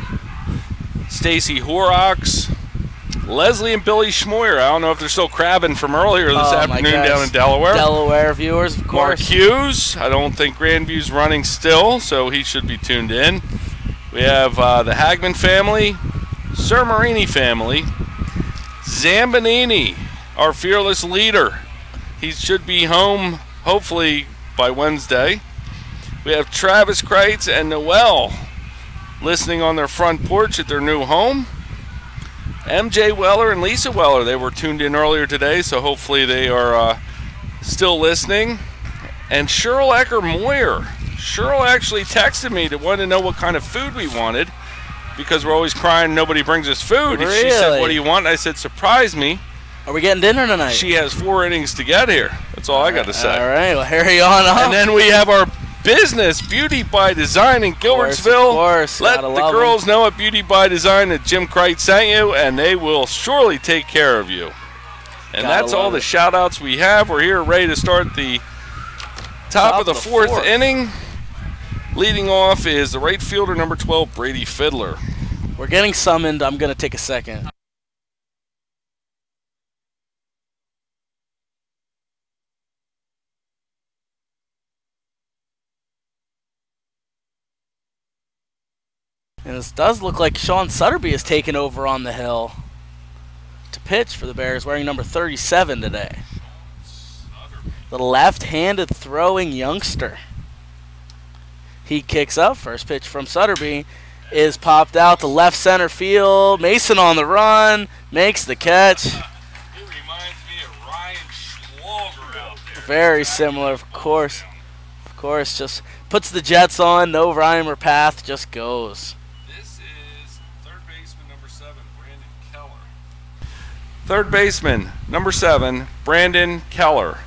Stacy Horrocks, Leslie and Billy Schmoyer. I don't know if they're still crabbing from earlier this afternoon down in Delaware. Delaware viewers, of course. Mark Hughes. I don't think Grandview's running still, so he should be tuned in. We have the Hagman family, Sir Marini family, Zambanini, our fearless leader. He should be home, hopefully, by Wednesday. We have Travis Kreitz and Noel listening on their front porch at their new home. MJ Weller and Lisa Weller, they were tuned in earlier today, so hopefully they are still listening. And Cheryl Ecker-Moyer. Cheryl actually texted me to want to know what kind of food we wanted because we're always crying nobody brings us food. Really? She said, what do you want? I said, surprise me. Are we getting dinner tonight? She has 4 innings to get here. That's all I got to say. All right, well, hurry on up. And then we have our business, Beauty by Design in Gilbertsville. Of course. Let the girls know at Beauty by Design that Jim Kreitz sent you, and they will surely take care of you. And that's all the shout-outs we have. We're here ready to start the top of the fourth inning. Leading off is the right fielder, number 12, Brady Fiddler. We're getting summoned. I'm going to take a second. And this does look like Sean Sutterby has taken over on the hill to pitch for the Bears, wearing number 37 today. The left-handed throwing youngster. He kicks up. First pitch from Sutterby is popped out to left center field. Mason on the run, makes the catch. It reminds me of Ryan Schlager out there. Very similar, of course. Of course, just puts the Jets on. No rhyme or path, just goes. This is third baseman number 7, Brandon Keller. Third baseman number 7, Brandon Keller.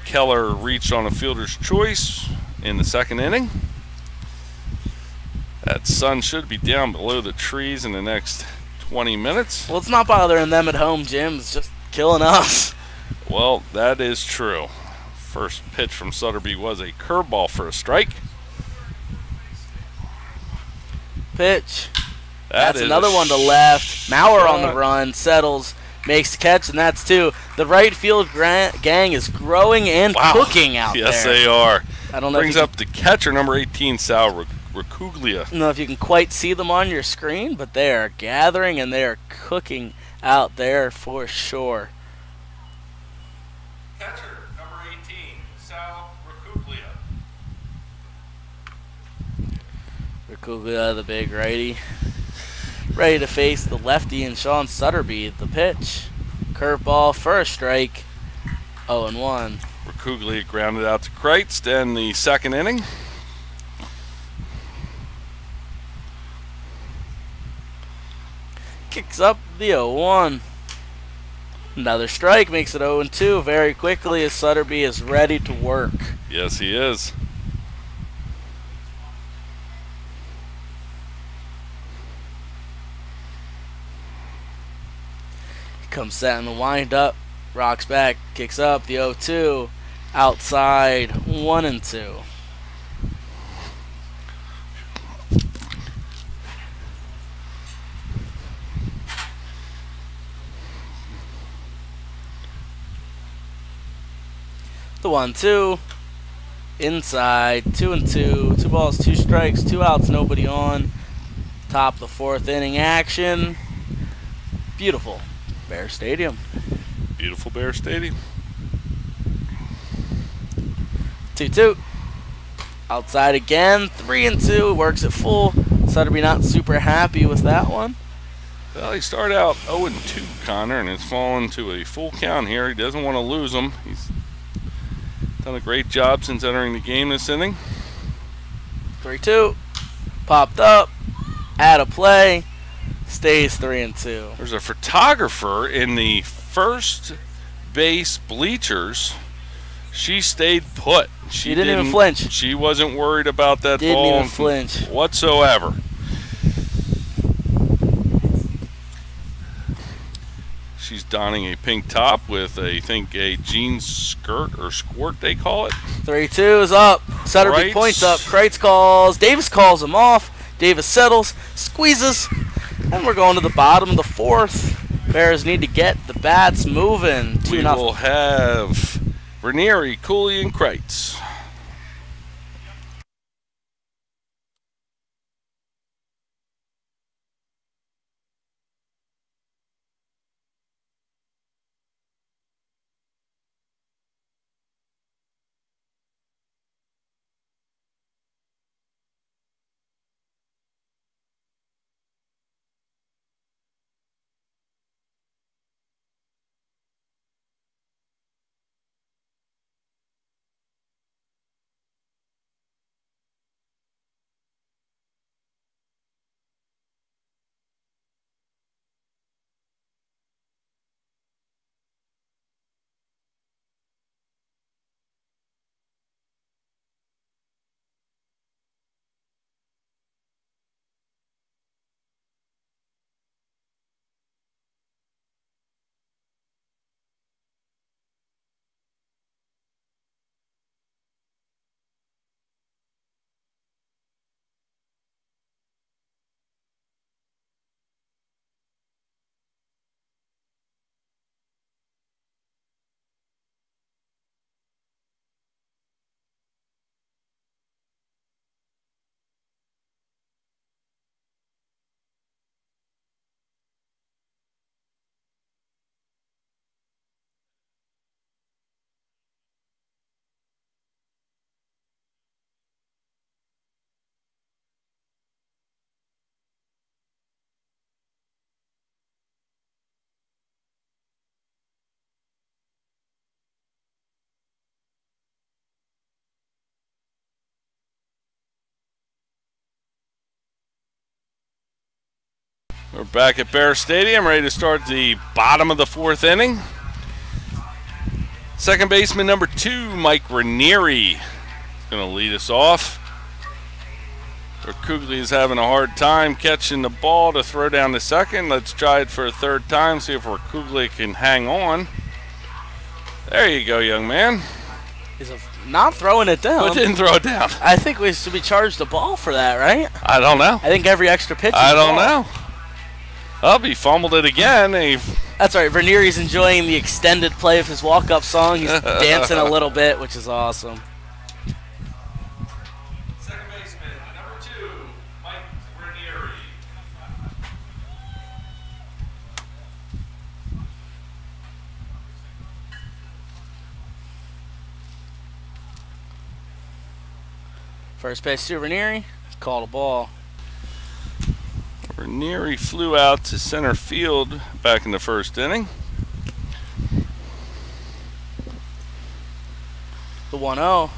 Keller reached on a fielder's choice in the second inning. That sun should be down below the trees in the next 20 minutes. Well, it's not bothering them at home, Jim. It's just killing us. Well, that is true. First pitch from Sutterby was a curveball for a strike. Pitch. That's another one to left. Maurer on the run, settles, makes the catch, and that's 2. The right field gang is growing and cooking out there. Yes, they are. I don't know. Brings up the catcher, number 18, Sal Racuglia. I don't know if you can quite see them on your screen, but they are gathering and they are cooking out there for sure. Catcher, number 18, Sal Racuglia. Racuglia, the big righty. Ready to face the lefty and Sean Sutterby. The pitch. Curveball, first strike. 0-1. Racuglia grounded out to Kreitz in the second inning. Kicks up the 0-1. Another strike makes it 0-2 very quickly as Sutterby is ready to work. Yes, he is. Comes set in the windup, rocks back, kicks up the 0-2, outside 1-2. The 1-2, inside 2-2, 2 balls, 2 strikes, 2 outs, nobody on. Top of the fourth inning action. Beautiful. Bear Stadium. Beautiful Bear Stadium. 2-2. Outside again. 3-2. Works it full. Sutterby not super happy with that one. Well, he started out 0-2, Connor, and it's fallen to a full count here. He doesn't want to lose them. He's done a great job since entering the game this inning. 3-2. Popped up. Out of play. Stays 3-2. There's a photographer in the first base bleachers. She stayed put. She didn't even flinch. She wasn't worried about that didn't ball even flinch whatsoever. She's donning a pink top with, I think, a jeans skirt or squirt, they call it. 3-2 is up. Sutterby points up. Kreitz calls. Davis calls him off. Davis settles, squeezes, And we're going to the bottom of the fourth. Bears need to get the bats moving. We will have Ranieri, Cooley, and Kreitz. We're back at Bear Stadium, ready to start the bottom of the fourth inning. Second baseman number 2, Mike Ranieri, is going to lead us off. Kugli is having a hard time catching the ball to throw down to second. Let's try it for a third time, see if Kugli can hang on. There you go, young man. He's not throwing it down. But didn't throw it down. I think we should be charged a ball for that, right? I don't know. I think every extra pitch is I don't ball. know. Oh, he fumbled it again. That's right. Ranieri's enjoying the extended play of his walk-up song. He's dancing a little bit, which is awesome. Second baseman, number 2, Mike Ranieri. First pitch to Ranieri. Called a ball. Ranieri flew out to center field back in the first inning. The 1-0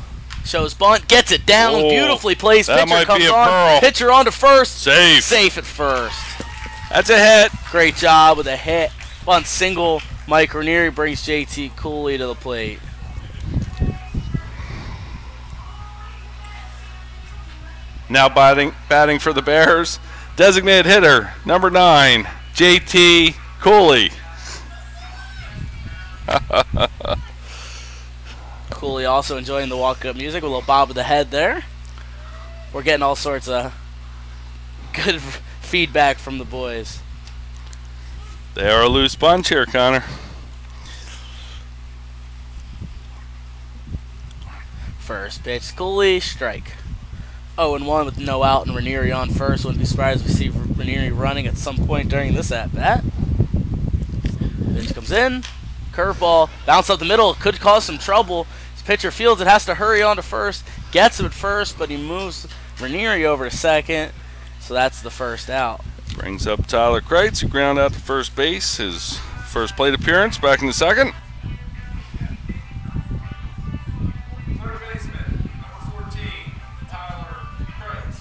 shows bunt, gets it down, oh, beautifully placed. That Pitcher might comes be a on. pearl. Pitcher on to first. Safe. Safe at first. That's a hit. Great job with a hit. Bunt single. Mike Ranieri brings JT Cooley to the plate. Now batting for the Bears. Designated hitter, number 9, JT Cooley. Cooley also enjoying the walk-up music, a little bob of the head there. We're getting all sorts of good feedback from the boys. They are a loose bunch here, Connor. First pitch, Cooley, strike. 0-1 with no out and Ranieri on first. Wouldn't be surprised if we see Ranieri running at some point during this at-bat. Pitch comes in. Curveball. Bounce up the middle. Could cause some trouble. His pitcher fields it. Has to hurry on to first. Gets him at first, but he moves Ranieri over to second. So that's the first out. Brings up Tyler Kreitz, who ground out to first base. His first plate appearance back in the second. Third baseman, number 14, Tyler Kreitz.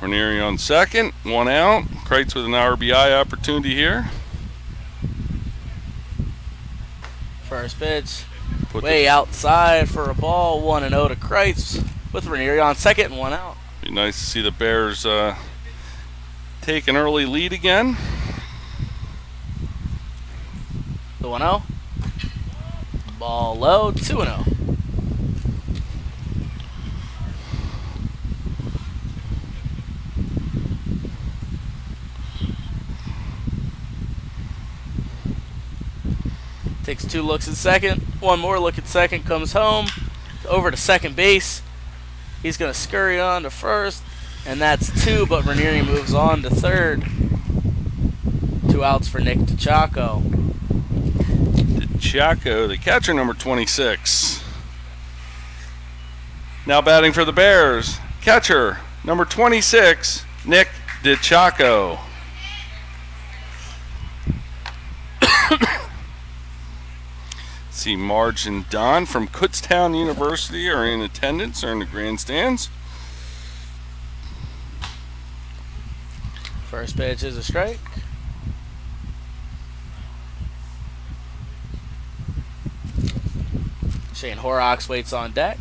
Ranieri on second, 1 out. Kreitz with an RBI opportunity here. First pitch, way outside for a ball. 1-0 to Kreitz with Ranieri on second and 1 out. Be nice to see the Bears take an early lead again. The 1-0. Ball low, 2-0. Takes 2 looks at second. 1 more look at second. Comes home. Over to second base. He's going to scurry on to first. And that's 2, but Ranieri moves on to third. 2 outs for Nick DeChacco. DeChacco, the catcher, number 26. Now batting for the Bears, catcher, number 26, Nick DeChacco. See, Marge and Don from Kutztown University are in attendance, are in the grandstands. First pitch is a strike. Shane Horrocks waits on deck.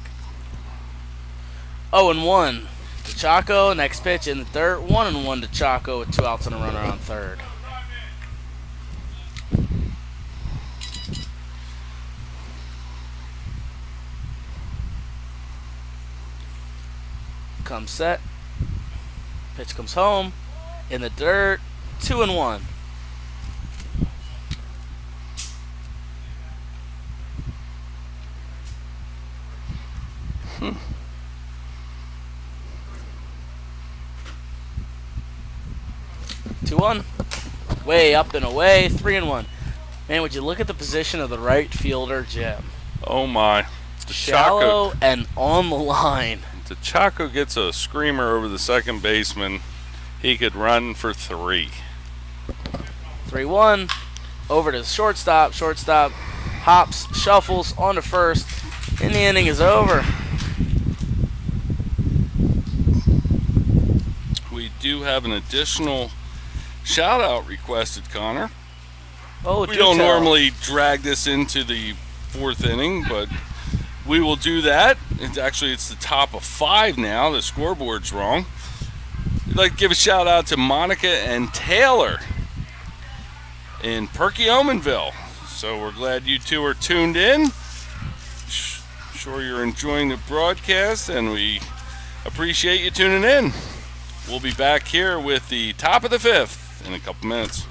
0-1 to Chaco. Next pitch in the dirt. 1-1 to Chaco with 2 outs and a runner on third. Comes set. Pitch comes home. In the dirt. 2-1. Two-one, way up and away, 3-1. Man, would you look at the position of the right fielder, Jim? Oh my! Shallow and on the line. DeChacco gets a screamer over the second baseman. He could run for 3. 3-1, over to the shortstop. Shortstop hops, shuffles on to first, and the inning is over. We do have an additional shout-out requested, Connor. Oh, we don't normally drag this into the 4th inning, but we will do that. It's the top of 5 now. The scoreboard's wrong. We'd like to give a shout-out to Monica and Taylor in Perkiomenville. So we're glad you two are tuned in. Sure you're enjoying the broadcast, and we appreciate you tuning in. We'll be back here with the top of the 5th in a couple minutes.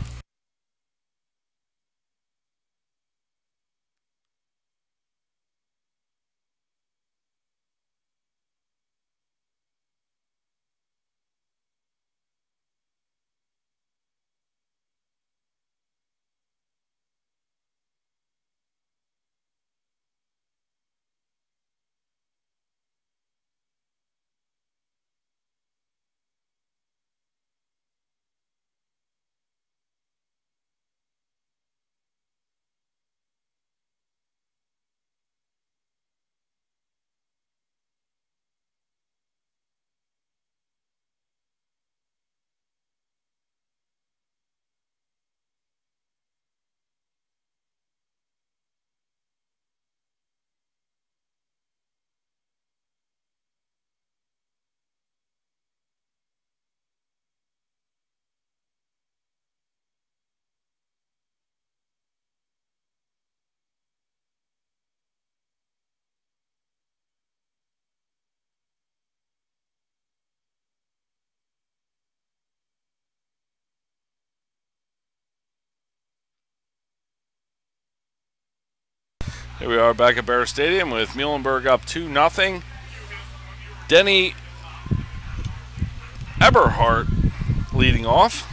Here we are back at Bear Stadium with Muhlenberg up 2-0. Denny Eberhardt leading off.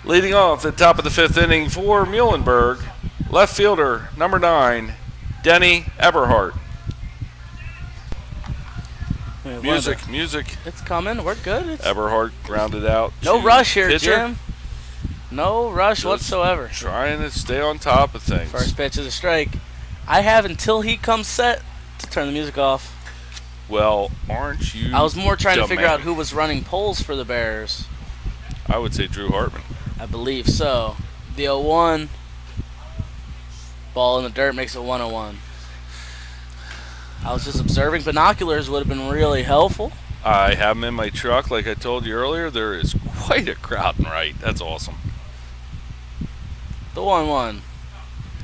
Leading off at the top of the 5th inning for Muhlenberg, left fielder number 9, Denny Eberhardt. Music. It's coming. We're good. Eberhardt grounded out. No rush here, pitcher. Jim. No rush whatsoever. Trying to stay on top of things. First pitch is a strike. I have until he comes set to turn the music off. Well, aren't you? I was more trying to figure out who was running polls for the Bears. I would say Drew Hartman. I believe so. The 0-1. Ball in the dirt makes it 1-0-1. I was just observing. Binoculars would have been really helpful. I have them in my truck. Like I told you earlier, there is quite a crowd in right. That's awesome. The 1-1.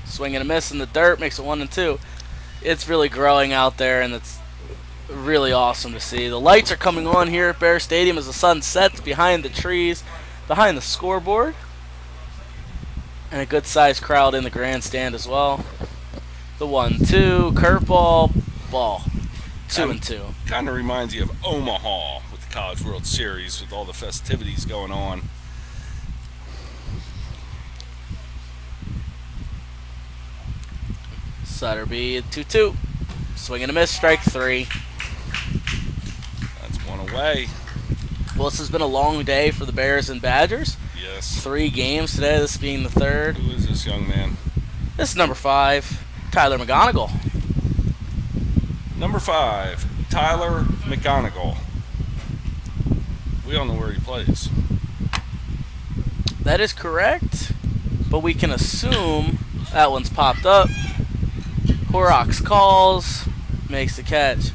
Swing and a miss in the dirt, makes it 1-2. It's really growing out there, and it's really awesome to see. The lights are coming on here at Bear Stadium as the sun sets behind the trees, behind the scoreboard. And a good-sized crowd in the grandstand as well. The 1-2, curveball, ball. 2-2. Kind of reminds you of Omaha with the College World Series with all the festivities going on. Sutterby, 2-2. Swing and a miss, strike 3. That's one away. Well, this has been a long day for the Bears and Badgers. Yes. 3 games today, this being the 3rd. Who is this young man? This is number 5, Tyler McGonigal. Number 5, Tyler McGonigal. We don't know where he plays. That is correct, but we can assume that one's popped up. Horrocks calls, makes the catch.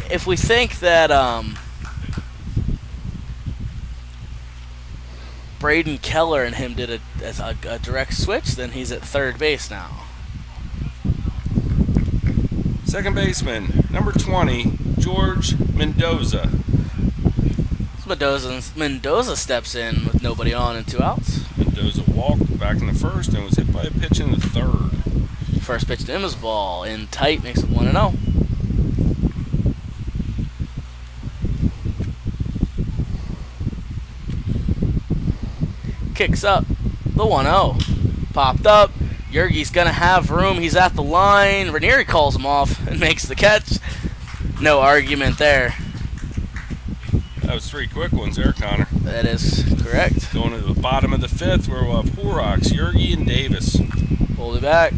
If we think that Braden Keller and him did a direct switch, then he's at third base now. Second baseman, number 20, George Mendoza. Mendoza steps in with nobody on and 2 outs. Mendoza walked back in the first and was hit by a pitch in the third. First pitch to him is ball in tight, makes it 1-0. Kicks up the 1-0. Popped up. Yergie's going to have room. He's at the line. Ranieri calls him off and makes the catch. No argument there. That was 3 quick ones there, Connor. That is correct. Going to the bottom of the 5th where we'll have Horrocks, Yergie, and Davis. Hold it back.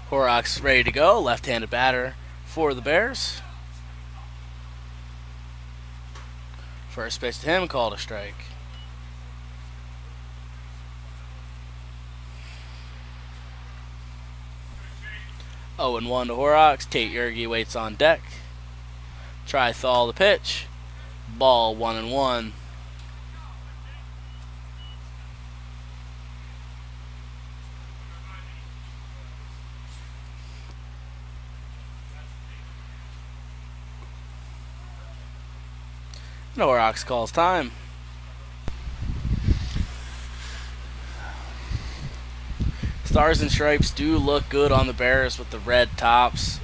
Horrocks ready to go. Left-handed batter for the Bears. First pitch to him, called a strike. Oh, and 1 to Horrocks. Tate Yergie waits on deck. Try-thal the pitch. Ball 1-1. Norrox calls time. Stars and stripes do look good on the Bears with the red tops,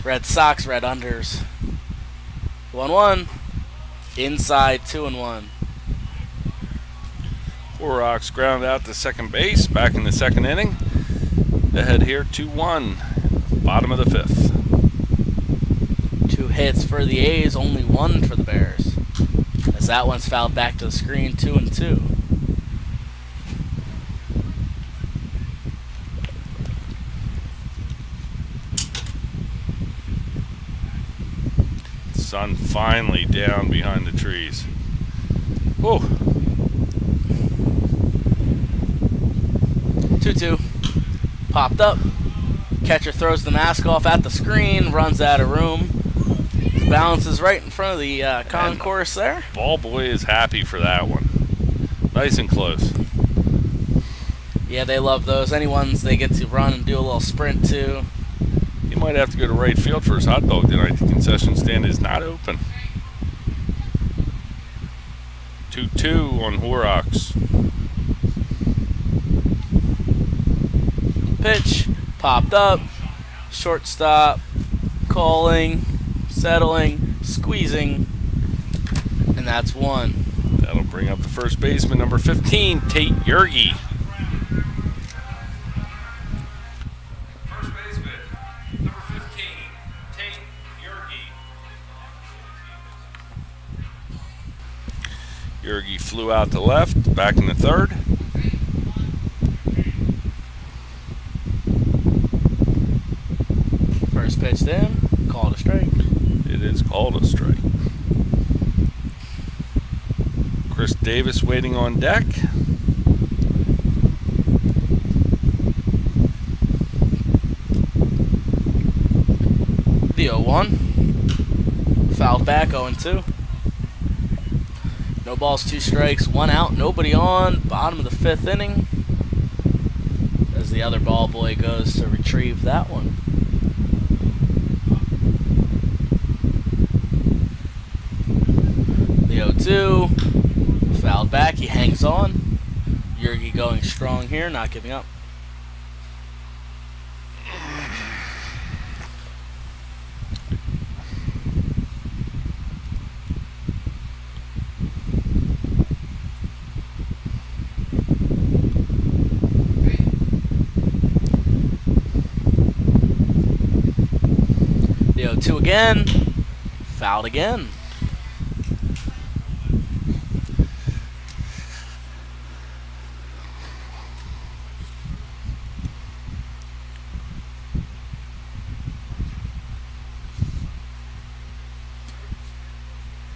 red socks, red unders. 1-1. Inside 2-1. Norrox ground out to second base, back in the second inning. Ahead here 2-1. Bottom of the fifth. 2 hits for the A's, only 1 for the Bears. As that one's fouled back to the screen, 2-2. Sun finally down behind the trees. Whoa. 2-2. Popped up. Catcher throws the mask off at the screen, runs out of room. Bounces right in front of the concourse there. Ball boy is happy for that one. Nice and close. Yeah, they love those. Any ones they get to run and do a little sprint to. He might have to go to right field for his hot dog tonight. The concession stand is not open. 2-2 on Norrox. Pitch. Popped up. Shortstop. Calling. Settling. Squeezing. And that's 1. That'll bring up the first baseman, number 15, Tate Yergy. First baseman, number 15, Tate Yergy. Yergy flew out to left, back in the third. First pitched in. Called a strike. It is called a strike. Chris Davis waiting on deck. The 0-1. Fouled back, 0-2. No balls, 2 strikes, 1 out, nobody on. Bottom of the 5th inning. As the other ball boy goes to retrieve that one. The 0-2. Fouled back, he hangs on. Yergy going strong here, not giving up. The 0-2 again. Fouled again.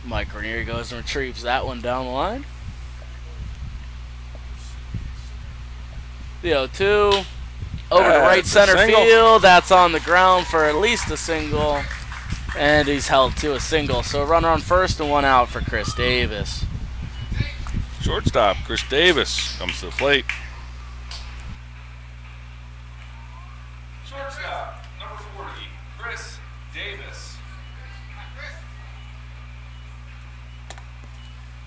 Mike Ranieri goes and retrieves that one down the line. The 0-2 over to right center field. That's on the ground for at least a single. And he's held to a single. So a runner on first and 1 out for Chris Davis. Shortstop, Chris Davis comes to the plate. Shortstop, number 40, Chris Davis.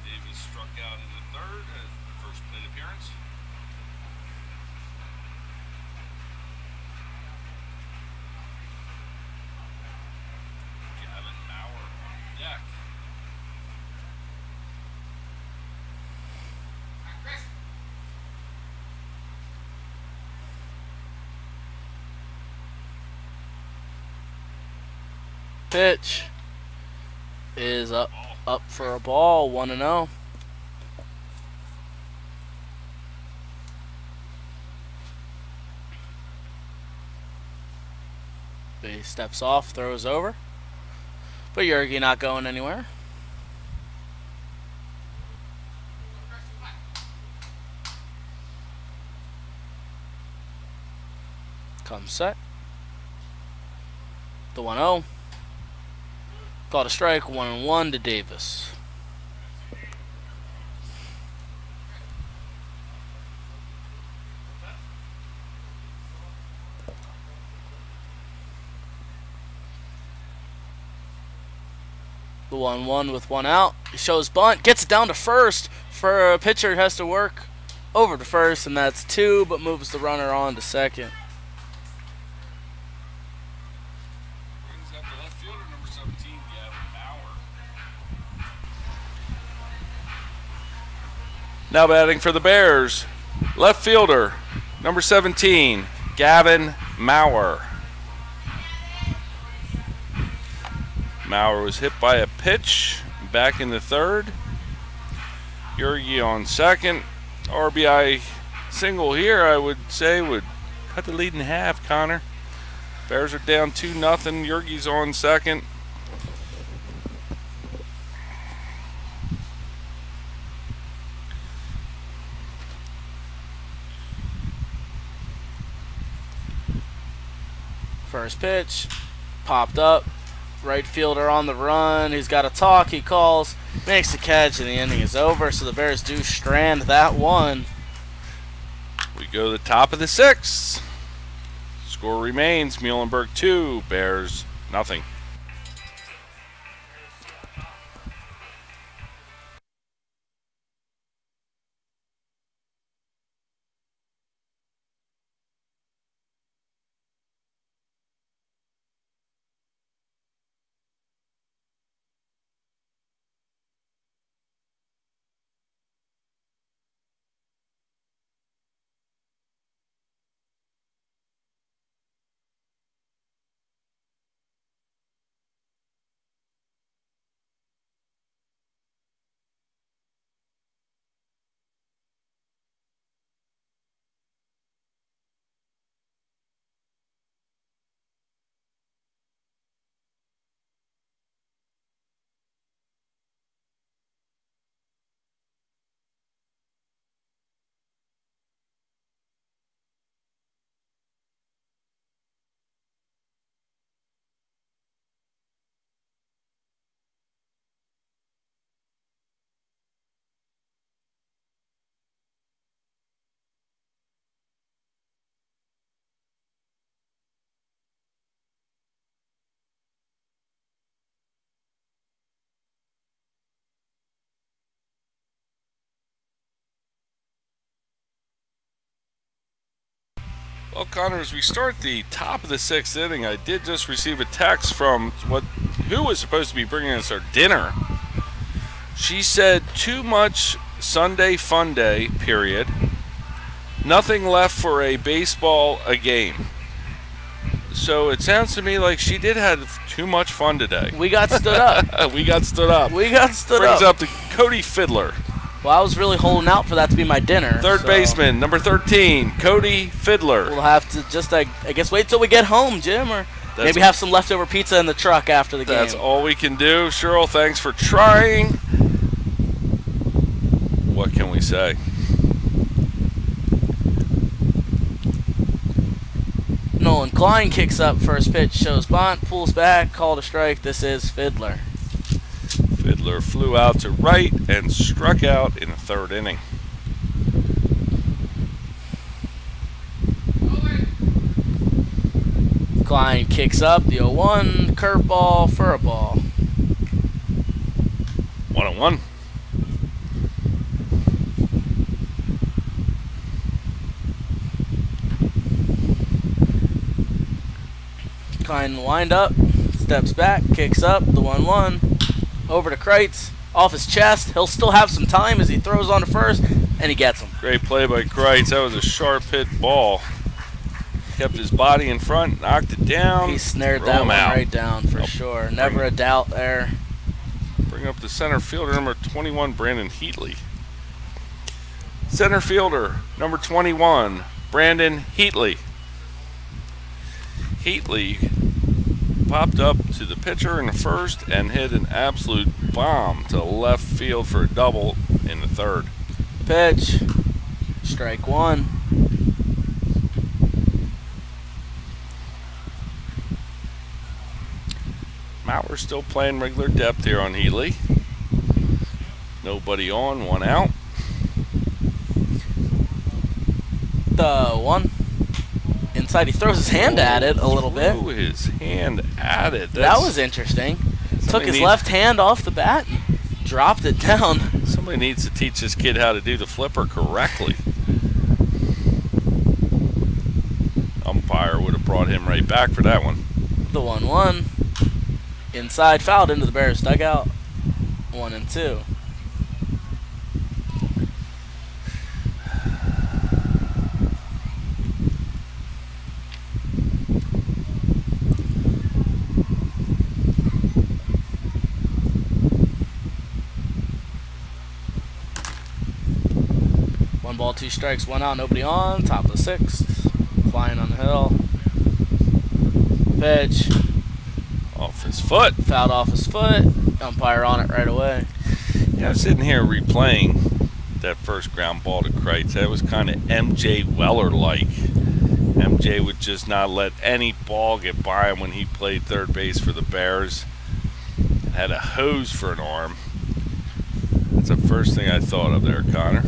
Davis struck out in the third, first plate appearance. Gavin Bauer on deck. Pitch is up for a ball, 1-0. He steps off, throws over. But Yergy not going anywhere. Comes set. The 1-0. Called a strike, 1-1 to Davis. The 1-1 with one out. He shows bunt, gets it down to first. For a pitcher, has to work over to first, and that's 2, but moves the runner on to second. Brings up the left fielder, number 17, Gavin Bauer. Now batting for the Bears, left fielder, number 17, Gavin Maurer. Maurer was hit by a pitch back in the third. Yergi on second. RBI single here, I would say, would cut the lead in half, Connor. Bears are down 2-0. Yergi's on second. First pitch, popped up. Right fielder on the run. He's got a talk. He calls, makes the catch, and the inning is over. So the Bears do strand that one. We go to the top of the 6th. Score remains Muhlenberg 2, Bears nothing. Well, Connor, as we start the top of the 6th inning, I did just receive a text from who was supposed to be bringing us our dinner. She said, too much Sunday fun day, period. Nothing left for a game. So it sounds to me like she did have too much fun today. We got stood up. We got stood up. Brings up to Cody Fiddler. Well, I was really holding out for that to be my dinner. Third baseman, number 13, Cody Fiddler. We'll have to just, I guess, wait till we get home, Jim, or maybe have some leftover pizza in the truck after the game. That's all we can do. Cheryl, thanks for trying. What can we say? Nolan Klein kicks up, first pitch, shows bunt, pulls back, called a strike. This is Fiddler. Fiddler flew out to right and struck out in the 3rd inning. Klein kicks up, the 0-1, curveball for a ball. 1-1. Klein wind up, steps back, kicks up, the 1-1. Over to Kreitz, off his chest. He'll still have some time as he throws on to first, and he gets him. Great play by Kreitz. That was a sharp hit ball. Kept his body in front, knocked it down. He snared that one right down for sure. Never a doubt there. Bring up the center fielder, number 21, Brandon Heatley. Center fielder, number 21, Brandon Heatley. Heatley popped up to the pitcher in the first and hit an absolute bomb to left field for a double in the 3rd. Pitch, strike 1. Maurer still playing regular depth here on Heatley. Nobody on, 1 out. The 1. Inside, he throws his hand at it a little bit. Threw his hand at it. That was interesting. Sounds took his left hand off the bat and dropped it down. Somebody needs to teach this kid how to do the flipper correctly. Umpire would have brought him right back for that one. The 1-1. Inside, fouled into the Bears dugout. 1-2. One ball, 2 strikes, 1 out, nobody on. Top of the 6th. Flying on the hill. Pitch. Off his foot. Fouled off his foot. Umpire on it right away. Yeah, I'm sitting here replaying that first ground ball to Kreitz. That was kind of MJ Weller-like. MJ would just not let any ball get by him when he played third base for the Bears. Had a hose for an arm. That's the first thing I thought of there, Connor.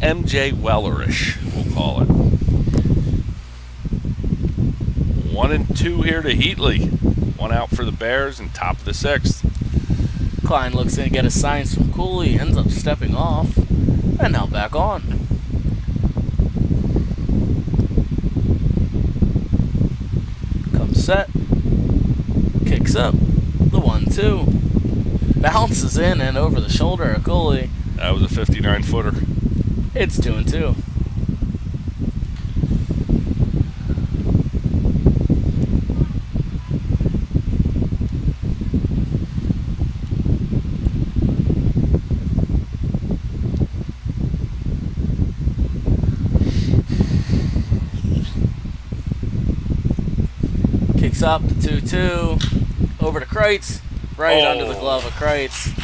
MJ Weller-ish, we'll call it. 1-2 here to Heatley. 1 out for the Bears and top of the 6th. Klein looks in to get a signs from Cooley, ends up stepping off, and now back on. Comes set, kicks up, the 1-2. Bounces in and over the shoulder of Cooley. That was a 59-footer. It's 2-2. Kicks up the 2-2. Over to Kreitz. Right under the glove of Kreitz.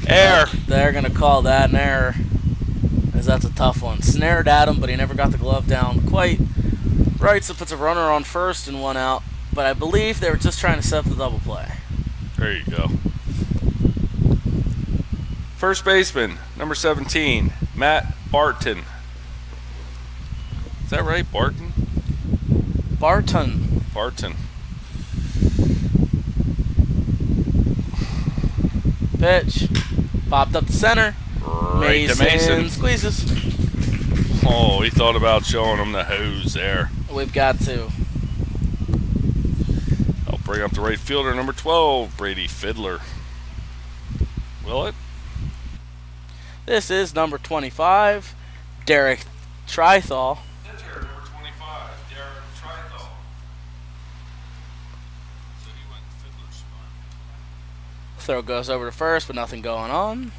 Error. They're going to call that an error, as that's a tough one. Snared at him, but he never got the glove down quite right, so puts a runner on first and 1 out. But I believe they were just trying to set up the double play. There you go. First baseman, number 17, Matt Barton. Is that right, Barton? Barton. Barton. Pitch. Popped up the center. Right to Mason. Squeezes. Oh, he thought about showing him the hose there. We've got to. I'll bring up the right fielder, number 12, Brady Fiddler. Will it? This is number 25, Derek Trithall. Number 25, Derek Trithall. So he went Fiddler's spot. Throw goes over to first, but nothing going on.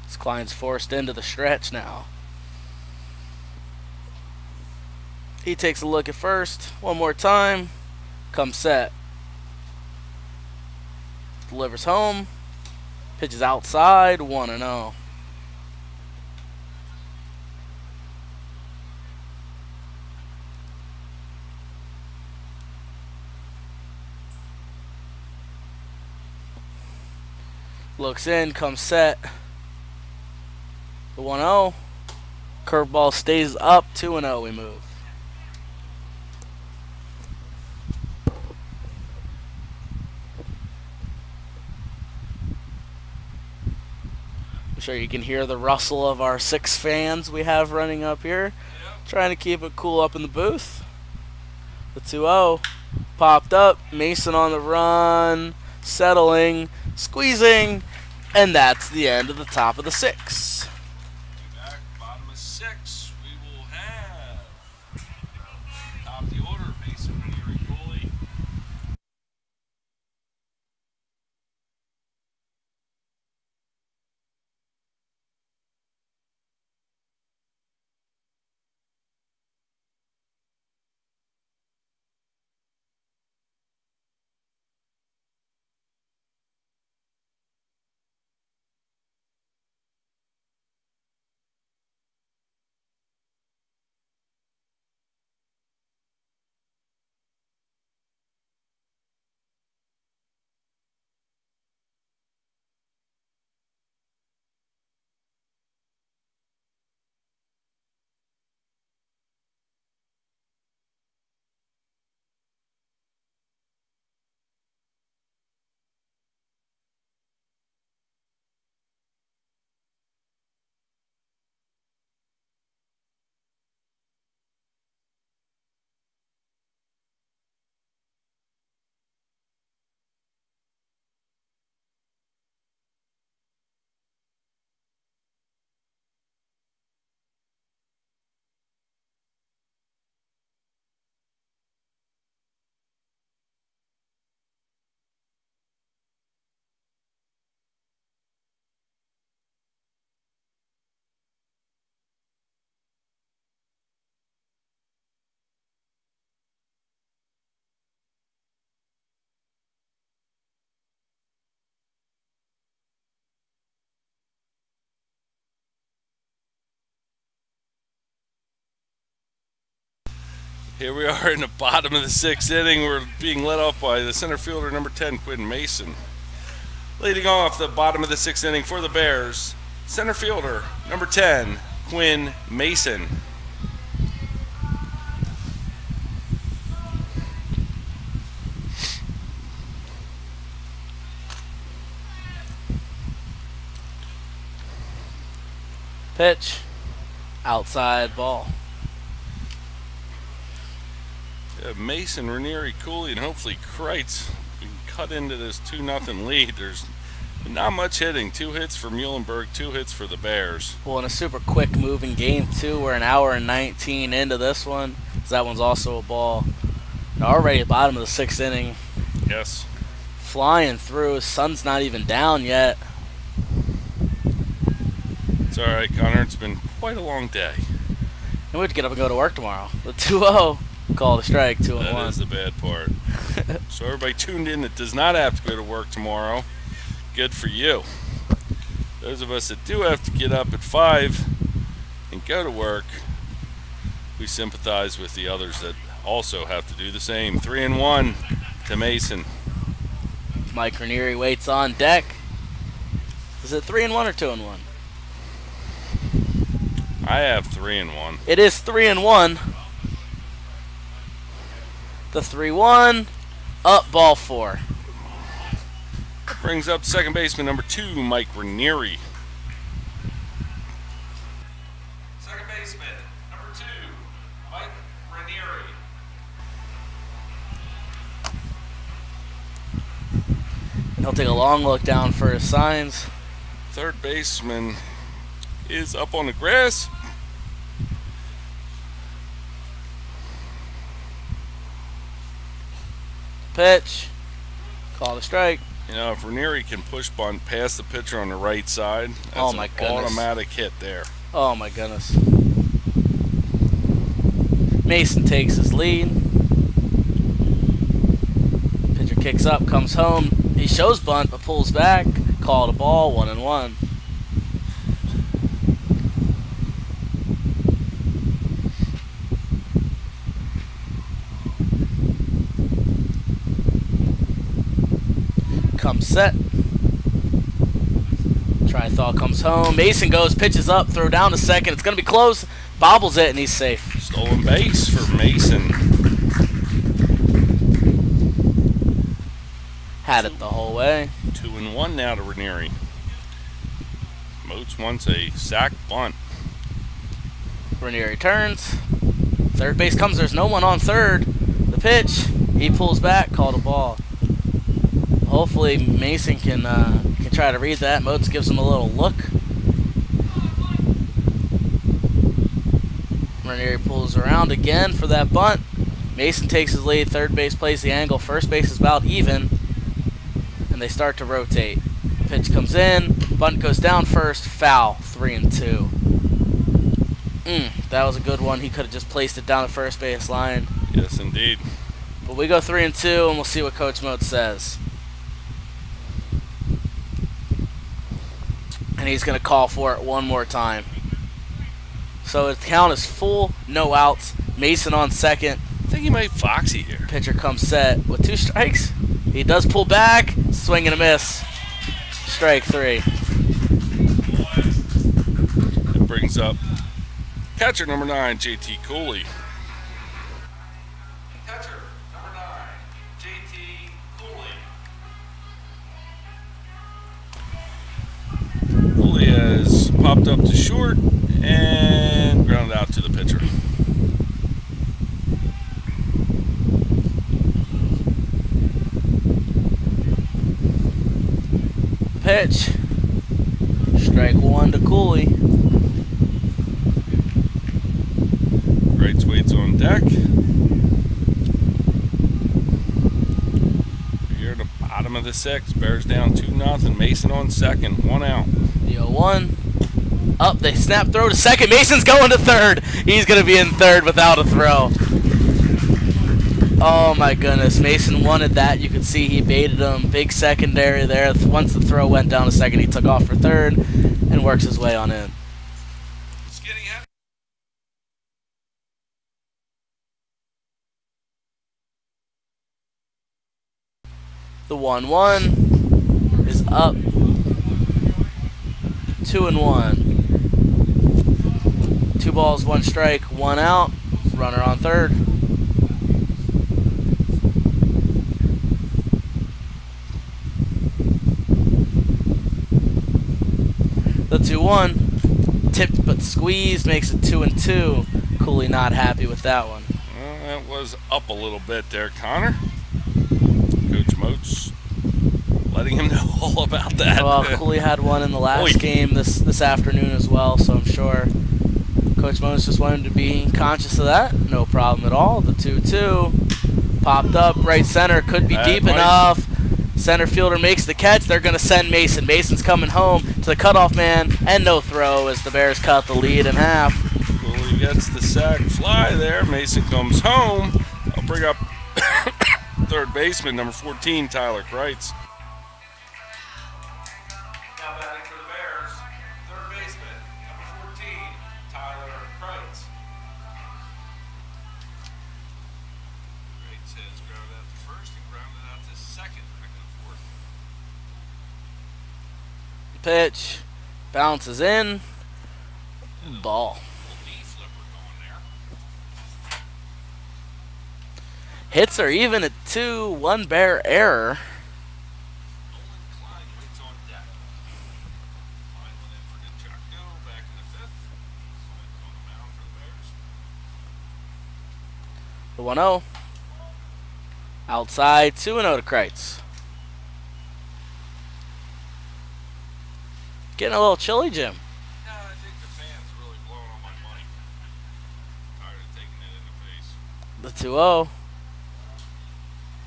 This Klein's forced into the stretch now. He takes a look at first, one more time, comes set. Delivers home, pitches outside, 1-0. Looks in, comes set. The 1-0. Curveball stays up, 2-0 we move. I'm sure you can hear the rustle of our 6 fans we have running up here. Yep. Trying to keep it cool up in the booth. The 2-0 popped up. Mason on the run. Settling. Squeezing. And that's the end of the top of the 6. Back, bottom of 6. We will have top of the order, Mason, Erie, Cooley. Here we are in the bottom of the 6th inning. We're being led off by the center fielder, number 10, Quinn Mason. Leading off the bottom of the 6th inning for the Bears, center fielder, number 10, Quinn Mason. Pitch. Outside ball. Yeah, Mason, Ranieri, Cooley, and hopefully Kreitz can cut into this 2-0 lead. There's not much hitting. 2 hits for Muhlenberg, 2 hits for the Bears. Well, in a super quick moving game, too. We're an hour and 19 into this one. So that one's also a ball. And already at the bottom of the 6th inning. Yes. Flying through. Sun's not even down yet. It's all right, Connor. It's been quite a long day. And we have to get up and go to work tomorrow. The 2-0. Call the strike, 2-1. That is the bad part. So everybody tuned in that does not have to go to work tomorrow, good for you. Those of us that do have to get up at 5 and go to work, we sympathize with the others that also have to do the same. 3-1 to Mason. Mike Ranieri waits on deck. Is it 3-1 or 2-1? I have 3-1. It is 3-1. The 3-1. Up, ball 4. Brings up second baseman number 2, Mike Ranieri. Second baseman number 2, Mike Ranieri. And he'll take a long look down for his signs. Third baseman is up on the grass. Pitch. Call the strike. You know, if Ranieri can push bunt past the pitcher on the right side, that's my an goodness. automatic hit there. Oh my goodness. Mason takes his lead. Pitcher kicks up, comes home. He shows bunt but pulls back. Called a ball, 1-1. Comes set. Try-thaw comes home. Mason goes, pitches up, throw down to second. It's going to be close. Bobbles it, and he's safe. Stolen base for Mason. Had it the whole way. 2-1 now to Ranieri. Moats wants a sac bunt. Ranieri turns. Third base comes. There's no one on third. The pitch. He pulls back. Called a ball. Hopefully Mason can try to read that. Moats gives him a little look. Ranieri pulls around again for that bunt. Mason takes his lead. Third base plays the angle. First base is about even. And they start to rotate. Pitch comes in. Bunt goes down first. Foul. 3-2. That was a good one. He could have just placed it down the first base line. Yes, indeed. But we go 3-2, and we'll see what Coach Moats says. And he's going to call for it one more time. So the count is full, no outs. Mason on second. I think he might foxy here. Pitcher comes set with 2 strikes. He does pull back. Swing and a miss. Strike 3. It brings up catcher number 9, JT Cooley. Catcher number 9, JT Cooley. Cooley has popped up to short and grounded out to the pitcher. Pitch. Strike 1 to Cooley. Great waits on deck. Here at the bottom of the 6th. Bears down 2-0. Mason on second. 1 out. The 0-1. Up, they snap throw to second. Mason's going to third. He's going to be in third without a throw. Oh my goodness, Mason wanted that. You could see he baited him. Big secondary there. Once the throw went down to second, he took off for third and works his way on in. The 1-1 is up. 2-1. 2 balls, 1 strike, 1 out. Runner on third. The 2-1. Tipped but squeezed makes it 2-2. Cooley not happy with that one. Well, that was up a little bit there, Connor. Coach Moats letting him know all about that. Well, Cooley had one in the last game this afternoon as well, so I'm sure Coach Moats just wanted to be conscious of that. No problem at all. The 2-2 popped up. Right center could be deep enough. Center fielder makes the catch. They're going to send Mason. Mason's coming home to the cutoff man, and no throw as the Bears cut the lead in half. Cooley gets the sac fly there. Mason comes home. I'll bring up third baseman, number 14, Tyler Kreitz. Now batting for the Bears, third baseman, number 14, Tyler Kreitz. Kreitz has grounded out to first and grounded out to second, back to the fourth. Pitch bounces in. Ball. Hits are even at 2. 1 Bear error. The 1-0. Outside, 2-0 to Kreitz. Getting a little chilly, Jim. No, I think the fans really blowing on my mic. Tired of taking it in the face. The 2-0.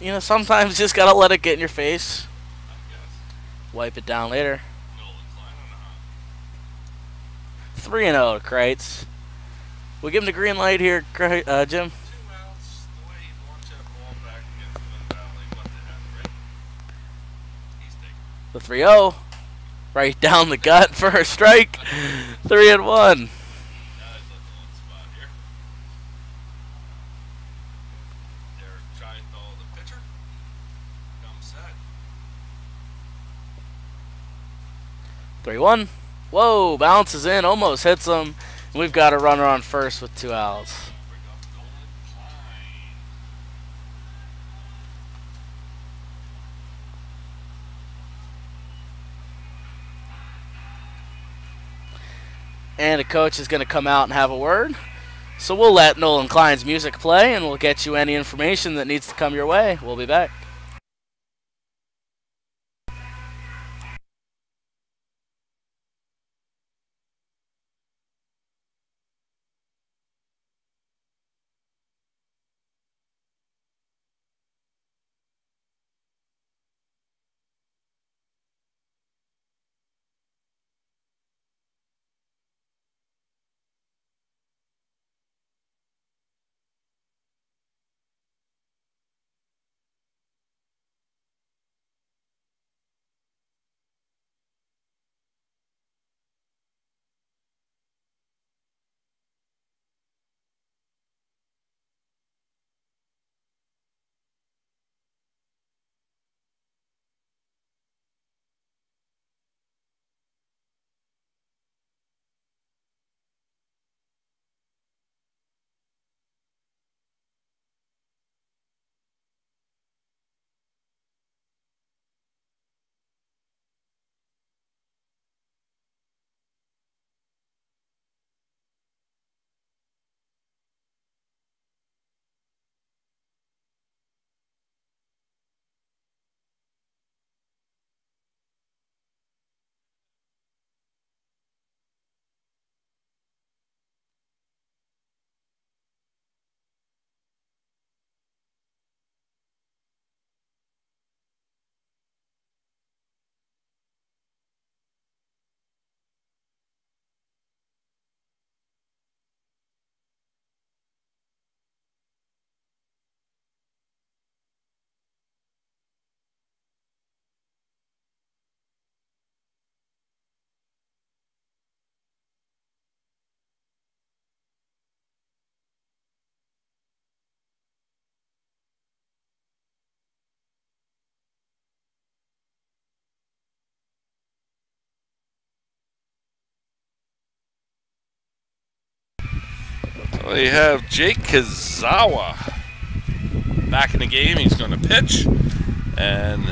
You know, sometimes you just gotta let it get in your face. I guess. Wipe it down later. No incline on the hot. 3-0 to Kreitz. We give him the green light here, Jim. 2 outs. The way he launched that ball back against the valley, left it out, right? He's taking. The 3-0. Right down the gut for a strike. 3-1. Set. 3-1. Whoa, bounces in, almost hits him. We've got a runner on first with 2 outs. And the coach is going to come out and have a word. So we'll let Nolan Klein's music play, and we'll get you any information that needs to come your way. We'll be back. We have Jake Kazawa back in the game. He's going to pitch, and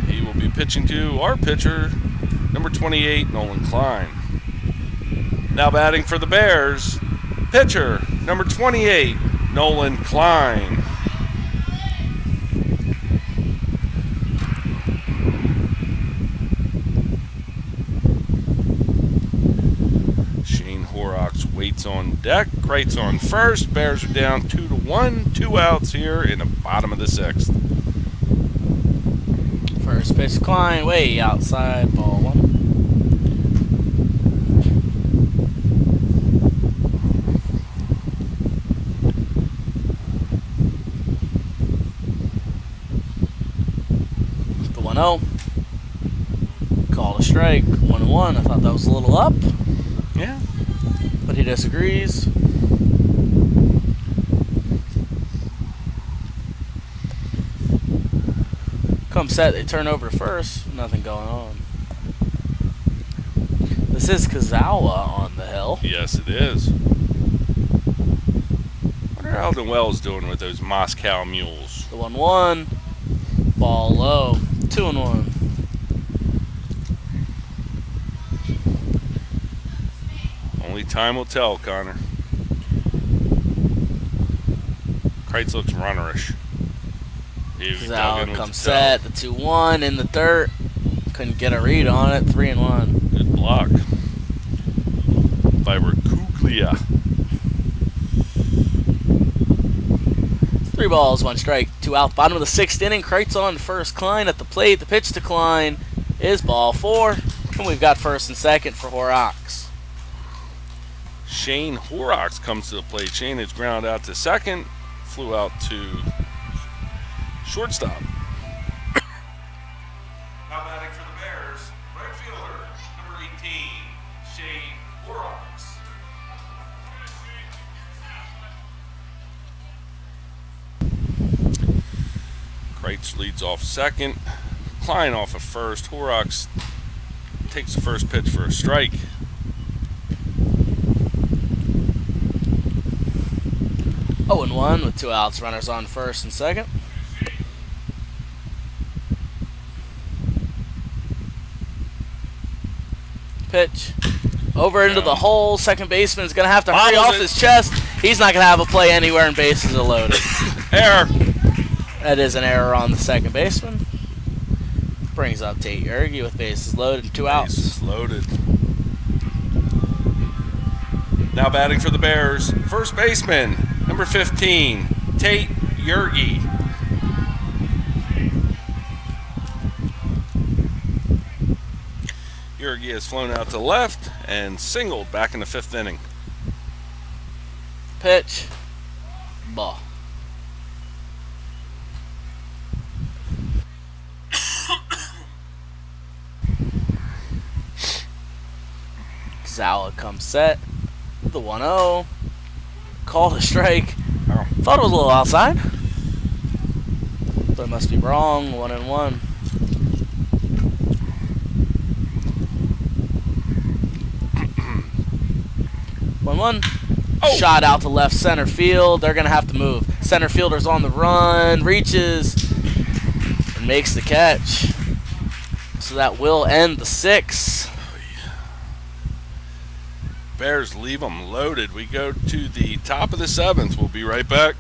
he will be pitching to our pitcher, number 28, Nolan Klein. Now batting for the Bears, pitcher, number 28, Nolan Klein. Waits on deck. Kreitz on first. Bears are down 2-1. 2 outs here in the bottom of the 6th. First pitch, Klein, way outside, ball 1. The 1-0. Called a strike. 1-1. I thought that was a little up. Yeah. But he disagrees. Come set, they turn over to first. Nothing going on. This is Kazawa on the hill. Yes, it is. Wonder how the Wells doing with those Moscow mules. The 1-1. Ball low. 2-1. Only time will tell, Connor. Kreitz looks runnerish. Kazawa comes set. The 2-1 in the dirt. Couldn't get a read on it. 3-1. Good block by Kuglia. 3 balls, 1 strike, 2 out. Bottom of the 6th inning. Kreitz on first. Klein at the plate. The pitch to Klein is ball 4. And we've got first and second for Horrocks. Shane Horrocks comes to the plate. Shane is ground out to second. Flew out to shortstop. Now batting for the Bears, right fielder, number 18, Shane Horrocks. Kreitz leads off second. Klein off of first. Horrocks takes the first pitch for a strike. Oh, and 1 with 2 outs. Runners on first and second. Pitch. Over into the hole. Second baseman's going to have to hurry off his chest. He's not going to have a play anywhere, and bases are loaded. Error. That is an error on the second baseman. Brings up Tate Yergi with bases loaded and 2 outs. Bases loaded. Now batting for the Bears, first baseman, number 15, Tate Yergi. Yergi has flown out to left and singled back in the 5th inning. Pitch. Ball. Kazawa comes set. The 1-0. Called a strike. Oh. Thought it was a little outside. But it must be wrong. 1-1. 1-1. Oh. Shot out to left center field. They're going to have to move. Center fielder's on the run. Reaches. And makes the catch. So that will end the 6th. Bears leave them loaded. We go to the top of the 7th. We'll be right back.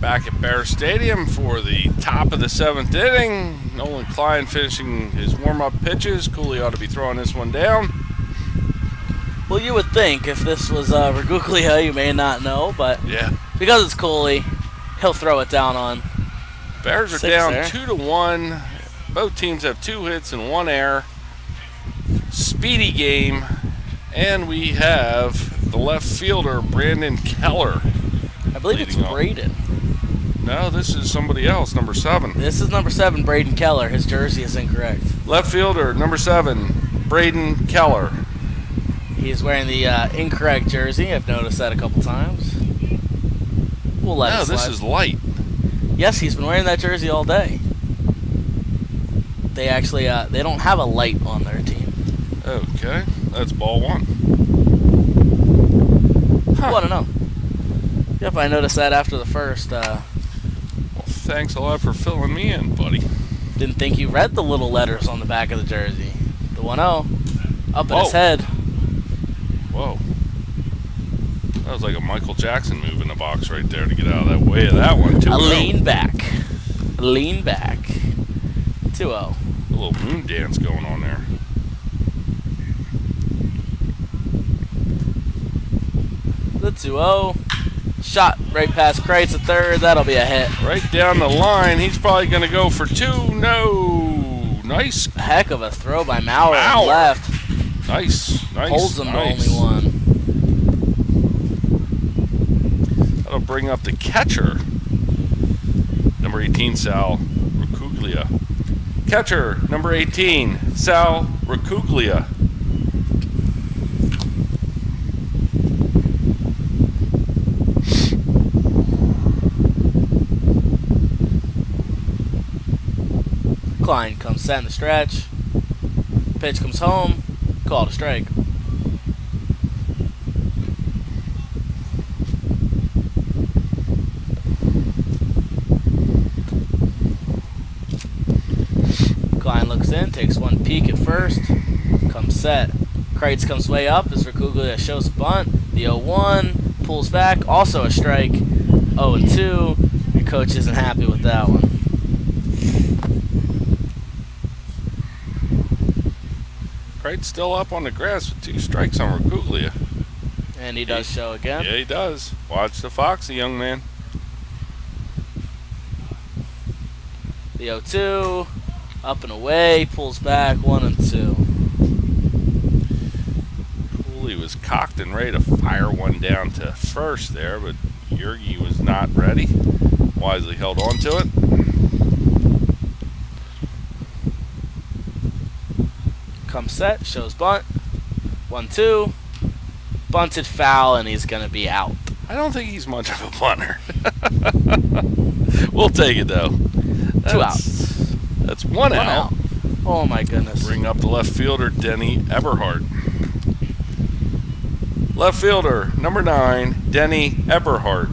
Back at Bear Stadium for the top of the 7th inning. Nolan Klein finishing his warm-up pitches. Cooley ought to be throwing this one down. Well, you would think if this was Raguglia, you may not know, but yeah, because it's Cooley, he'll throw it down on. Bears are down 2-1. Both teams have 2 hits and 1 error. Speedy game, and we have the left fielder Brandon Keller. I believe it's Braden. No, this is somebody else, number 7. This is number 7, Braden Keller. His jersey is incorrect. Left fielder, number 7, Braden Keller. He's wearing the incorrect jersey. I've noticed that a couple times. We'll let it slide. This is light. Yes, he's been wearing that jersey all day. They actually, they don't have a light on their team. Okay, that's ball 1. Huh. I don't know. Yep, I noticed that after the first. Well, thanks a lot for filling me in, buddy. Didn't think you read the little letters on the back of the jersey. The 1-0 up in his head. Whoa. That was like a Michael Jackson move in the box right there to get out of that way of that one. 2-0. A lean back. Lean back. 2-0. A little moon dance going on there. The 2-0. Shot right past Kreitz at third. That'll be a hit. Right down the line. He's probably going to go for 2. No. Nice. Heck of a throw by Maurer. Left. Nice. Holds him to only 1. That'll bring up the catcher. Number 18, Sal Racuglia. Catcher, number 18, Sal Racuglia. Klein comes set in the stretch. Pitch comes home. Called a strike. Klein looks in, takes one peek at first, comes set. Kreitz comes way up as Racuglia shows a bunt. The 0-1, pulls back, also a strike. 0-2, your coach isn't happy with that one. Kreitz still up on the grass with 2 strikes on Racuglia. And he does show again. Yeah, he does. Watch the Foxy, young man. The 0-2, up and away, pulls back, 1-2. Cooley was cocked and ready to fire one down to first there, but Yergi was not ready. Wisely held on to it. Comes set, shows bunt. 1-2. Bunted foul, and he's going to be out. I don't think he's much of a punter. We'll take it, though. 2 outs. That's one out. Oh, my goodness. Bring up the left fielder, Denny Eberhardt. Left fielder, number 9, Denny Eberhardt.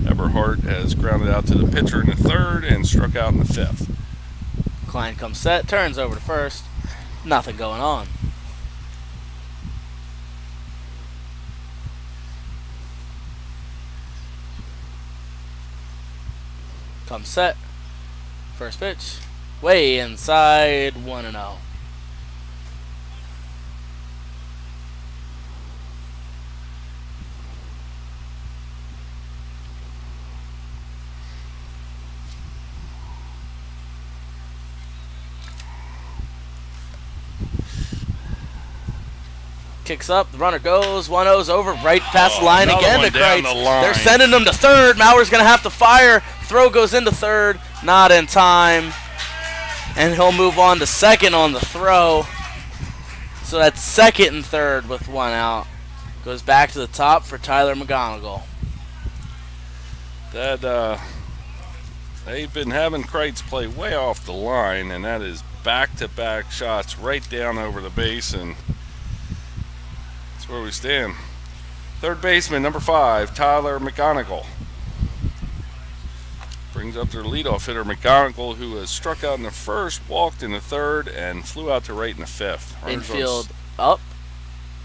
Eberhardt has grounded out to the pitcher in the 3rd and struck out in the 5th. Klein comes set, turns over to first. Nothing going on. Comes set. First pitch. Way inside. 1-0. Kicks up, the runner goes, 1-0's over, right past the line again to Kreitz. They're sending him to third. Maurer's going to have to fire. Throw goes into third, not in time. And he'll move on to second on the throw. So that's second and third with 1 out. Goes back to the top for Tyler McGonigal. They've been having Kreitz play way off the line, and that is back-to-back shots right down over the base, and that's where we stand. Third baseman, number 5, Tyler McGonigal. Brings up their leadoff hitter, McGonigal, who has struck out in the 1st, walked in the 3rd, and flew out to right in the 5th. Infield up.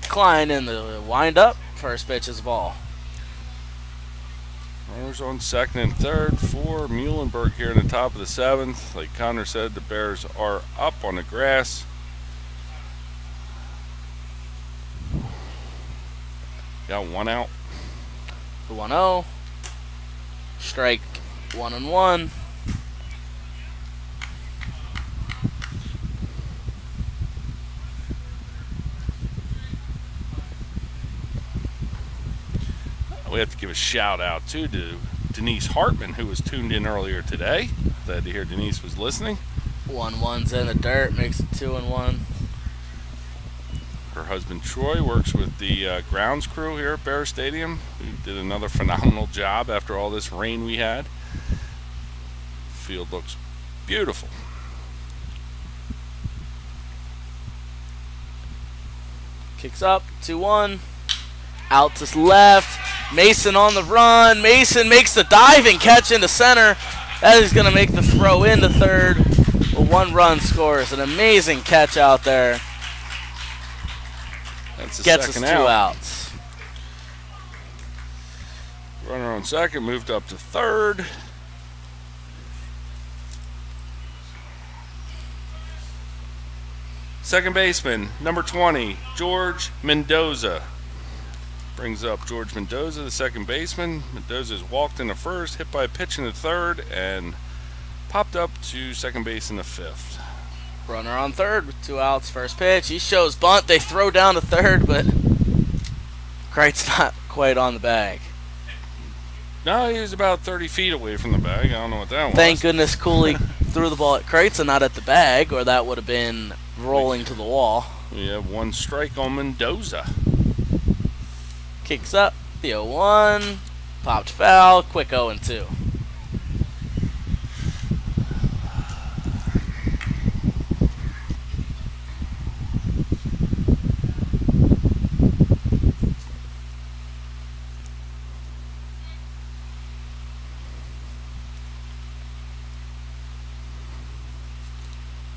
Klein in the wind-up. First pitch is a ball. Runners on second and third for Muhlenberg here in the top of the seventh. Like Connor said, the Bears are up on the grass. Got one out. The 1-0. Strike 1-1. We have to give a shout out too to Denise Hartman, who was tuned in earlier today. Glad to hear Denise was listening. 1-1's in the dirt, makes it 2-1. Her husband Troy works with the grounds crew here at Bear Stadium, who did another phenomenal job after all this rain we had. Field looks beautiful. Kicks up, 2-1. Out to left. Mason on the run. Mason makes the diving catch into center. That is going to make the throw into third. A 1-run scores. An amazing catch out there. That's Gets us 2 outs. Runner on second moved up to third. Second baseman, number 20, George Mendoza. Brings up George Mendoza, the second baseman. Mendoza's walked in the first, hit by a pitch in the third, and popped up to second base in the fifth. Runner on third with 2 outs. First pitch. He shows bunt. They throw down to third, but Kreitz not quite on the bag. No, he was about 30 feet away from the bag. I don't know what that was. Thank goodness Cooley threw the ball at Kreitz and not at the bag, or that would have been rolling to the wall. We have 1 strike on Mendoza. Kicks up, the 0-1, popped foul, quick 0-2.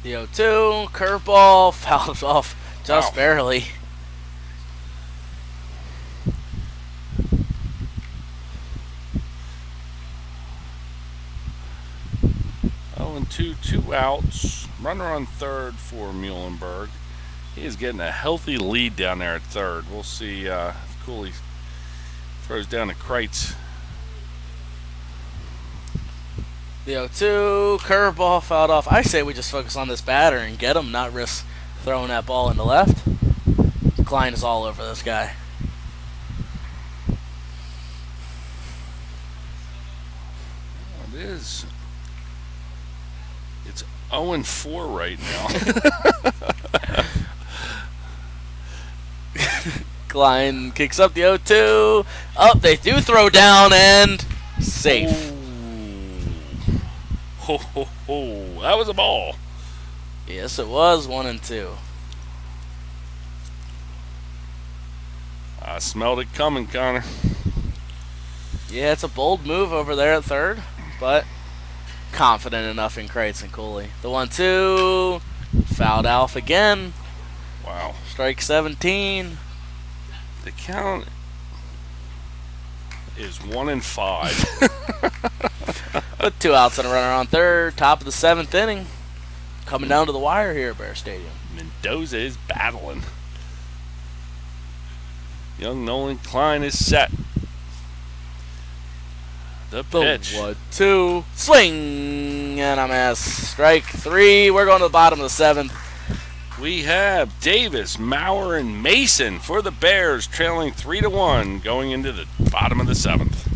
The 0-2, curveball, fouled off just barely. Two outs. Runner on third for Muhlenberg. He is getting a healthy lead down there at third. We'll see if Cooley throws down to Kreitz. The 0-2, curveball, fouled off. I say we just focus on this batter and get him, not risk throwing that ball into left. Klein is all over this guy. It is. It's 0-4 right now. Klein kicks up the 0-2. Up, they do throw down and safe. Ho, ho, ho. That was a ball. Yes, it was 1-2. I smelled it coming, Connor. Yeah, it's a bold move over there at third, but confident enough in Kreitz and Cooley. The 1-2, fouled off again. Wow. Strike 17. The count is 1-5. With 2 outs and a runner on third, top of the 7th inning. Coming down to the wire here at Bear Stadium. Mendoza is battling. Young Nolan Klein is set. The pitch. 1-2, swing and a miss. Strike 3. We're going to the bottom of the 7th. We have Davis, Maurer, and Mason for the Bears, trailing 3-1, going into the bottom of the 7th.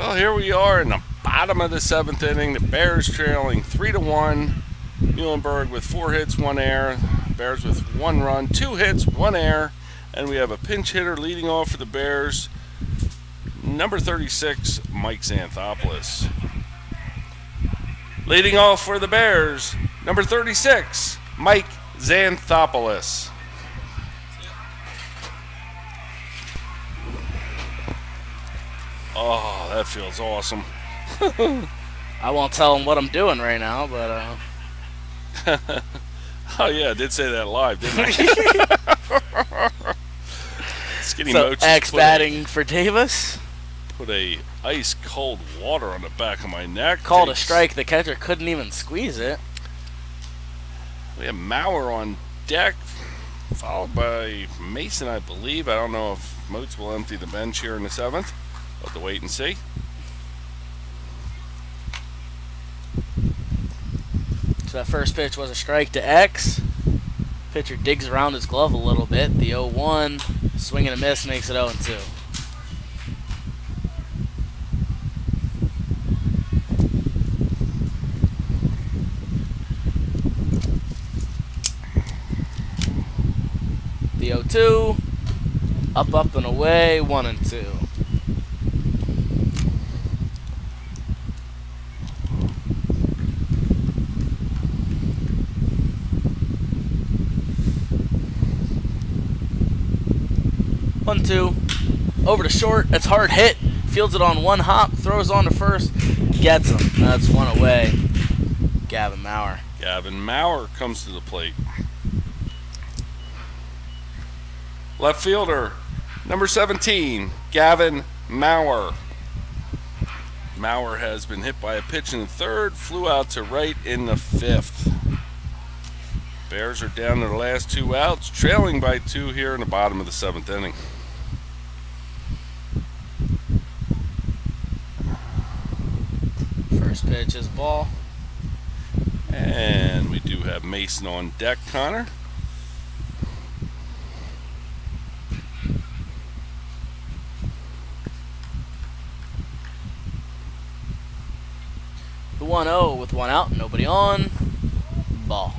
Well, here we are in the bottom of the 7th inning. The Bears trailing 3-1. Muhlenberg with 4 hits, 1 error. Bears with 1 run, 2 hits, 1 error. And we have a pinch hitter leading off for the Bears, number 36, Mike Xanthopoulos. Leading off for the Bears, number 36, Mike Xanthopoulos. Oh, that feels awesome. I won't tell him what I'm doing right now, but oh yeah, I did say that live, didn't I? Skinny so Moach X batting for Davis. Put a ice cold water on the back of my neck. Called a strike. The catcher couldn't even squeeze it. We have Maurer on deck, followed by Mason, I believe. I don't know if Moats will empty the bench here in the 7th. We'll have to wait and see. So that first pitch was a strike to X. Pitcher digs around his glove a little bit. The 0-1, swing and a miss, makes it 0-2. The 0-2, up and away, 1-2. One-two, over to short. It's hard hit. Fields it on one hop. Throws on to first. Gets him. That's 1 away. Gavin Maurer. Gavin Maurer comes to the plate. Left fielder, number 17, Gavin Maurer. Maurer has been hit by a pitch in the 3rd. Flew out to right in the 5th. Bears are down to the last 2 outs, trailing by 2 here in the bottom of the 7th inning. First pitch is ball. And we do have Mason on deck, Connor. The 1-0 with 1 out, nobody on. Ball.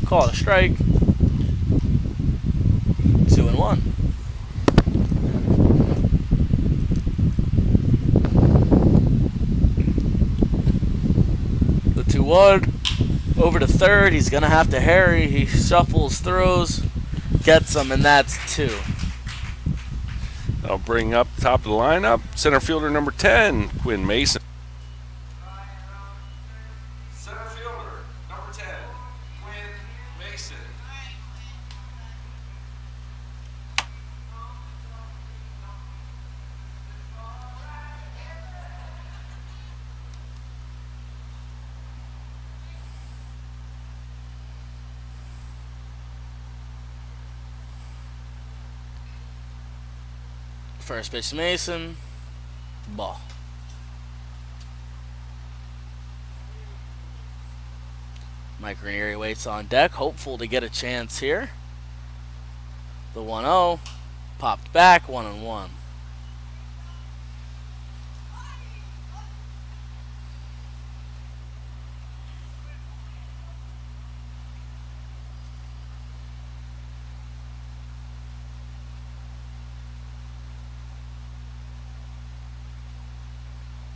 Call it a strike. 2-1. The 2-1 over to 3rd. He's gonna have to harry. He shuffles, throws, gets him, and that's 2. I'll bring up top of the lineup center fielder number 10, Quinn Mason. First pitch to Mason. Ball. Mike Ranieri waits on deck, hopeful to get a chance here. The 1-0 popped back, 1-1.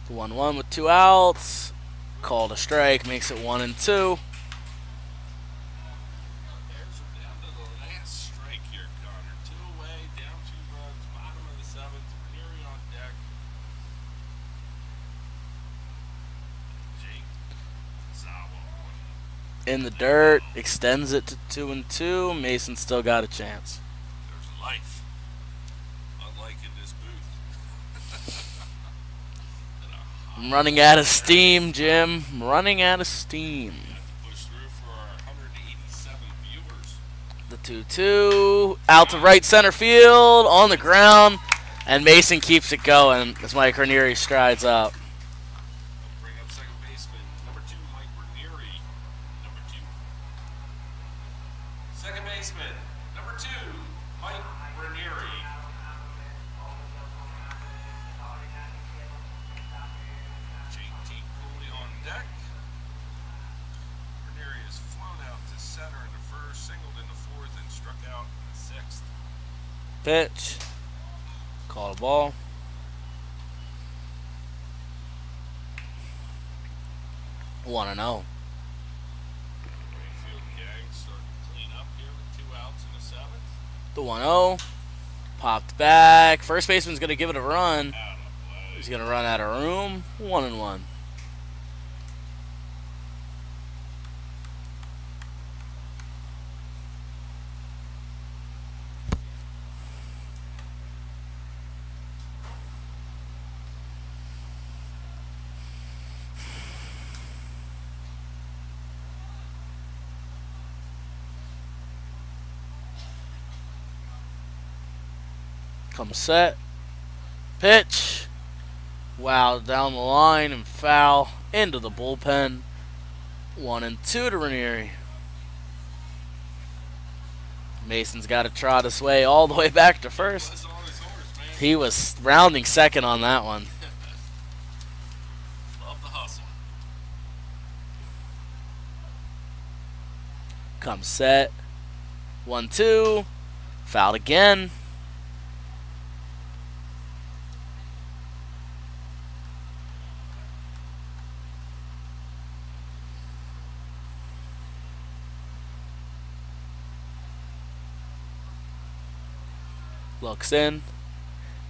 The 1-1 with 2 outs. Called a strike, makes it 1-2. In the dirt, extends it to 2-2. Mason still got a chance. There's life, unlike in this booth. I'm running out of steam, Jim. I'm running out of steam. Push through for our 187 viewers. The 2-2 out to right center field on the ground, and Mason keeps it going as Mike Ranieri strides up. Pitch. Call a ball. One and zero. The 1-0. Popped back. First baseman's going to give it a run. He's going to run out of room. 1-1. Come set. Pitch. Wow, down the line and foul into the bullpen. 1-2 to Ranieri. Mason's got to trot his way all the way back to first. He was rounding second on that one. Love the hustle. Come set. 1-2. Fouled again. Looks in,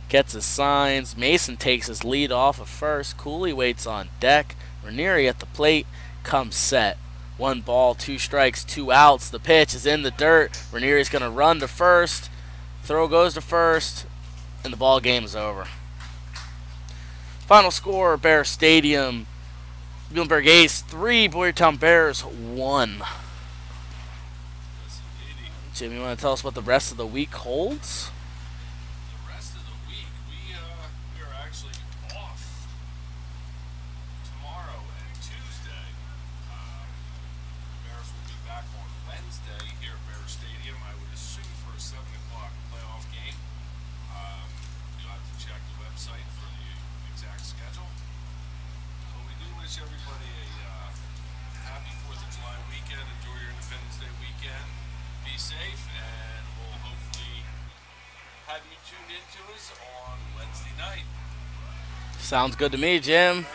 gets his signs. Mason takes his lead off of first. Cooley waits on deck. Ranieri at the plate. Comes set. 1 ball, 2 strikes, 2 outs. The pitch is in the dirt. Ranieri's going to run to first. Throw goes to first, and the ball game is over. Final score: Bear Stadium. Muhlenberg A's 3, Boyertown Bears 1. Jim, you want to tell us what the rest of the week holds? Everybody a happy 4th of July weekend. Enjoy your Independence Day weekend. Be safe, and we'll hopefully have you tuned into us on Wednesday night. Sounds good to me, Jim.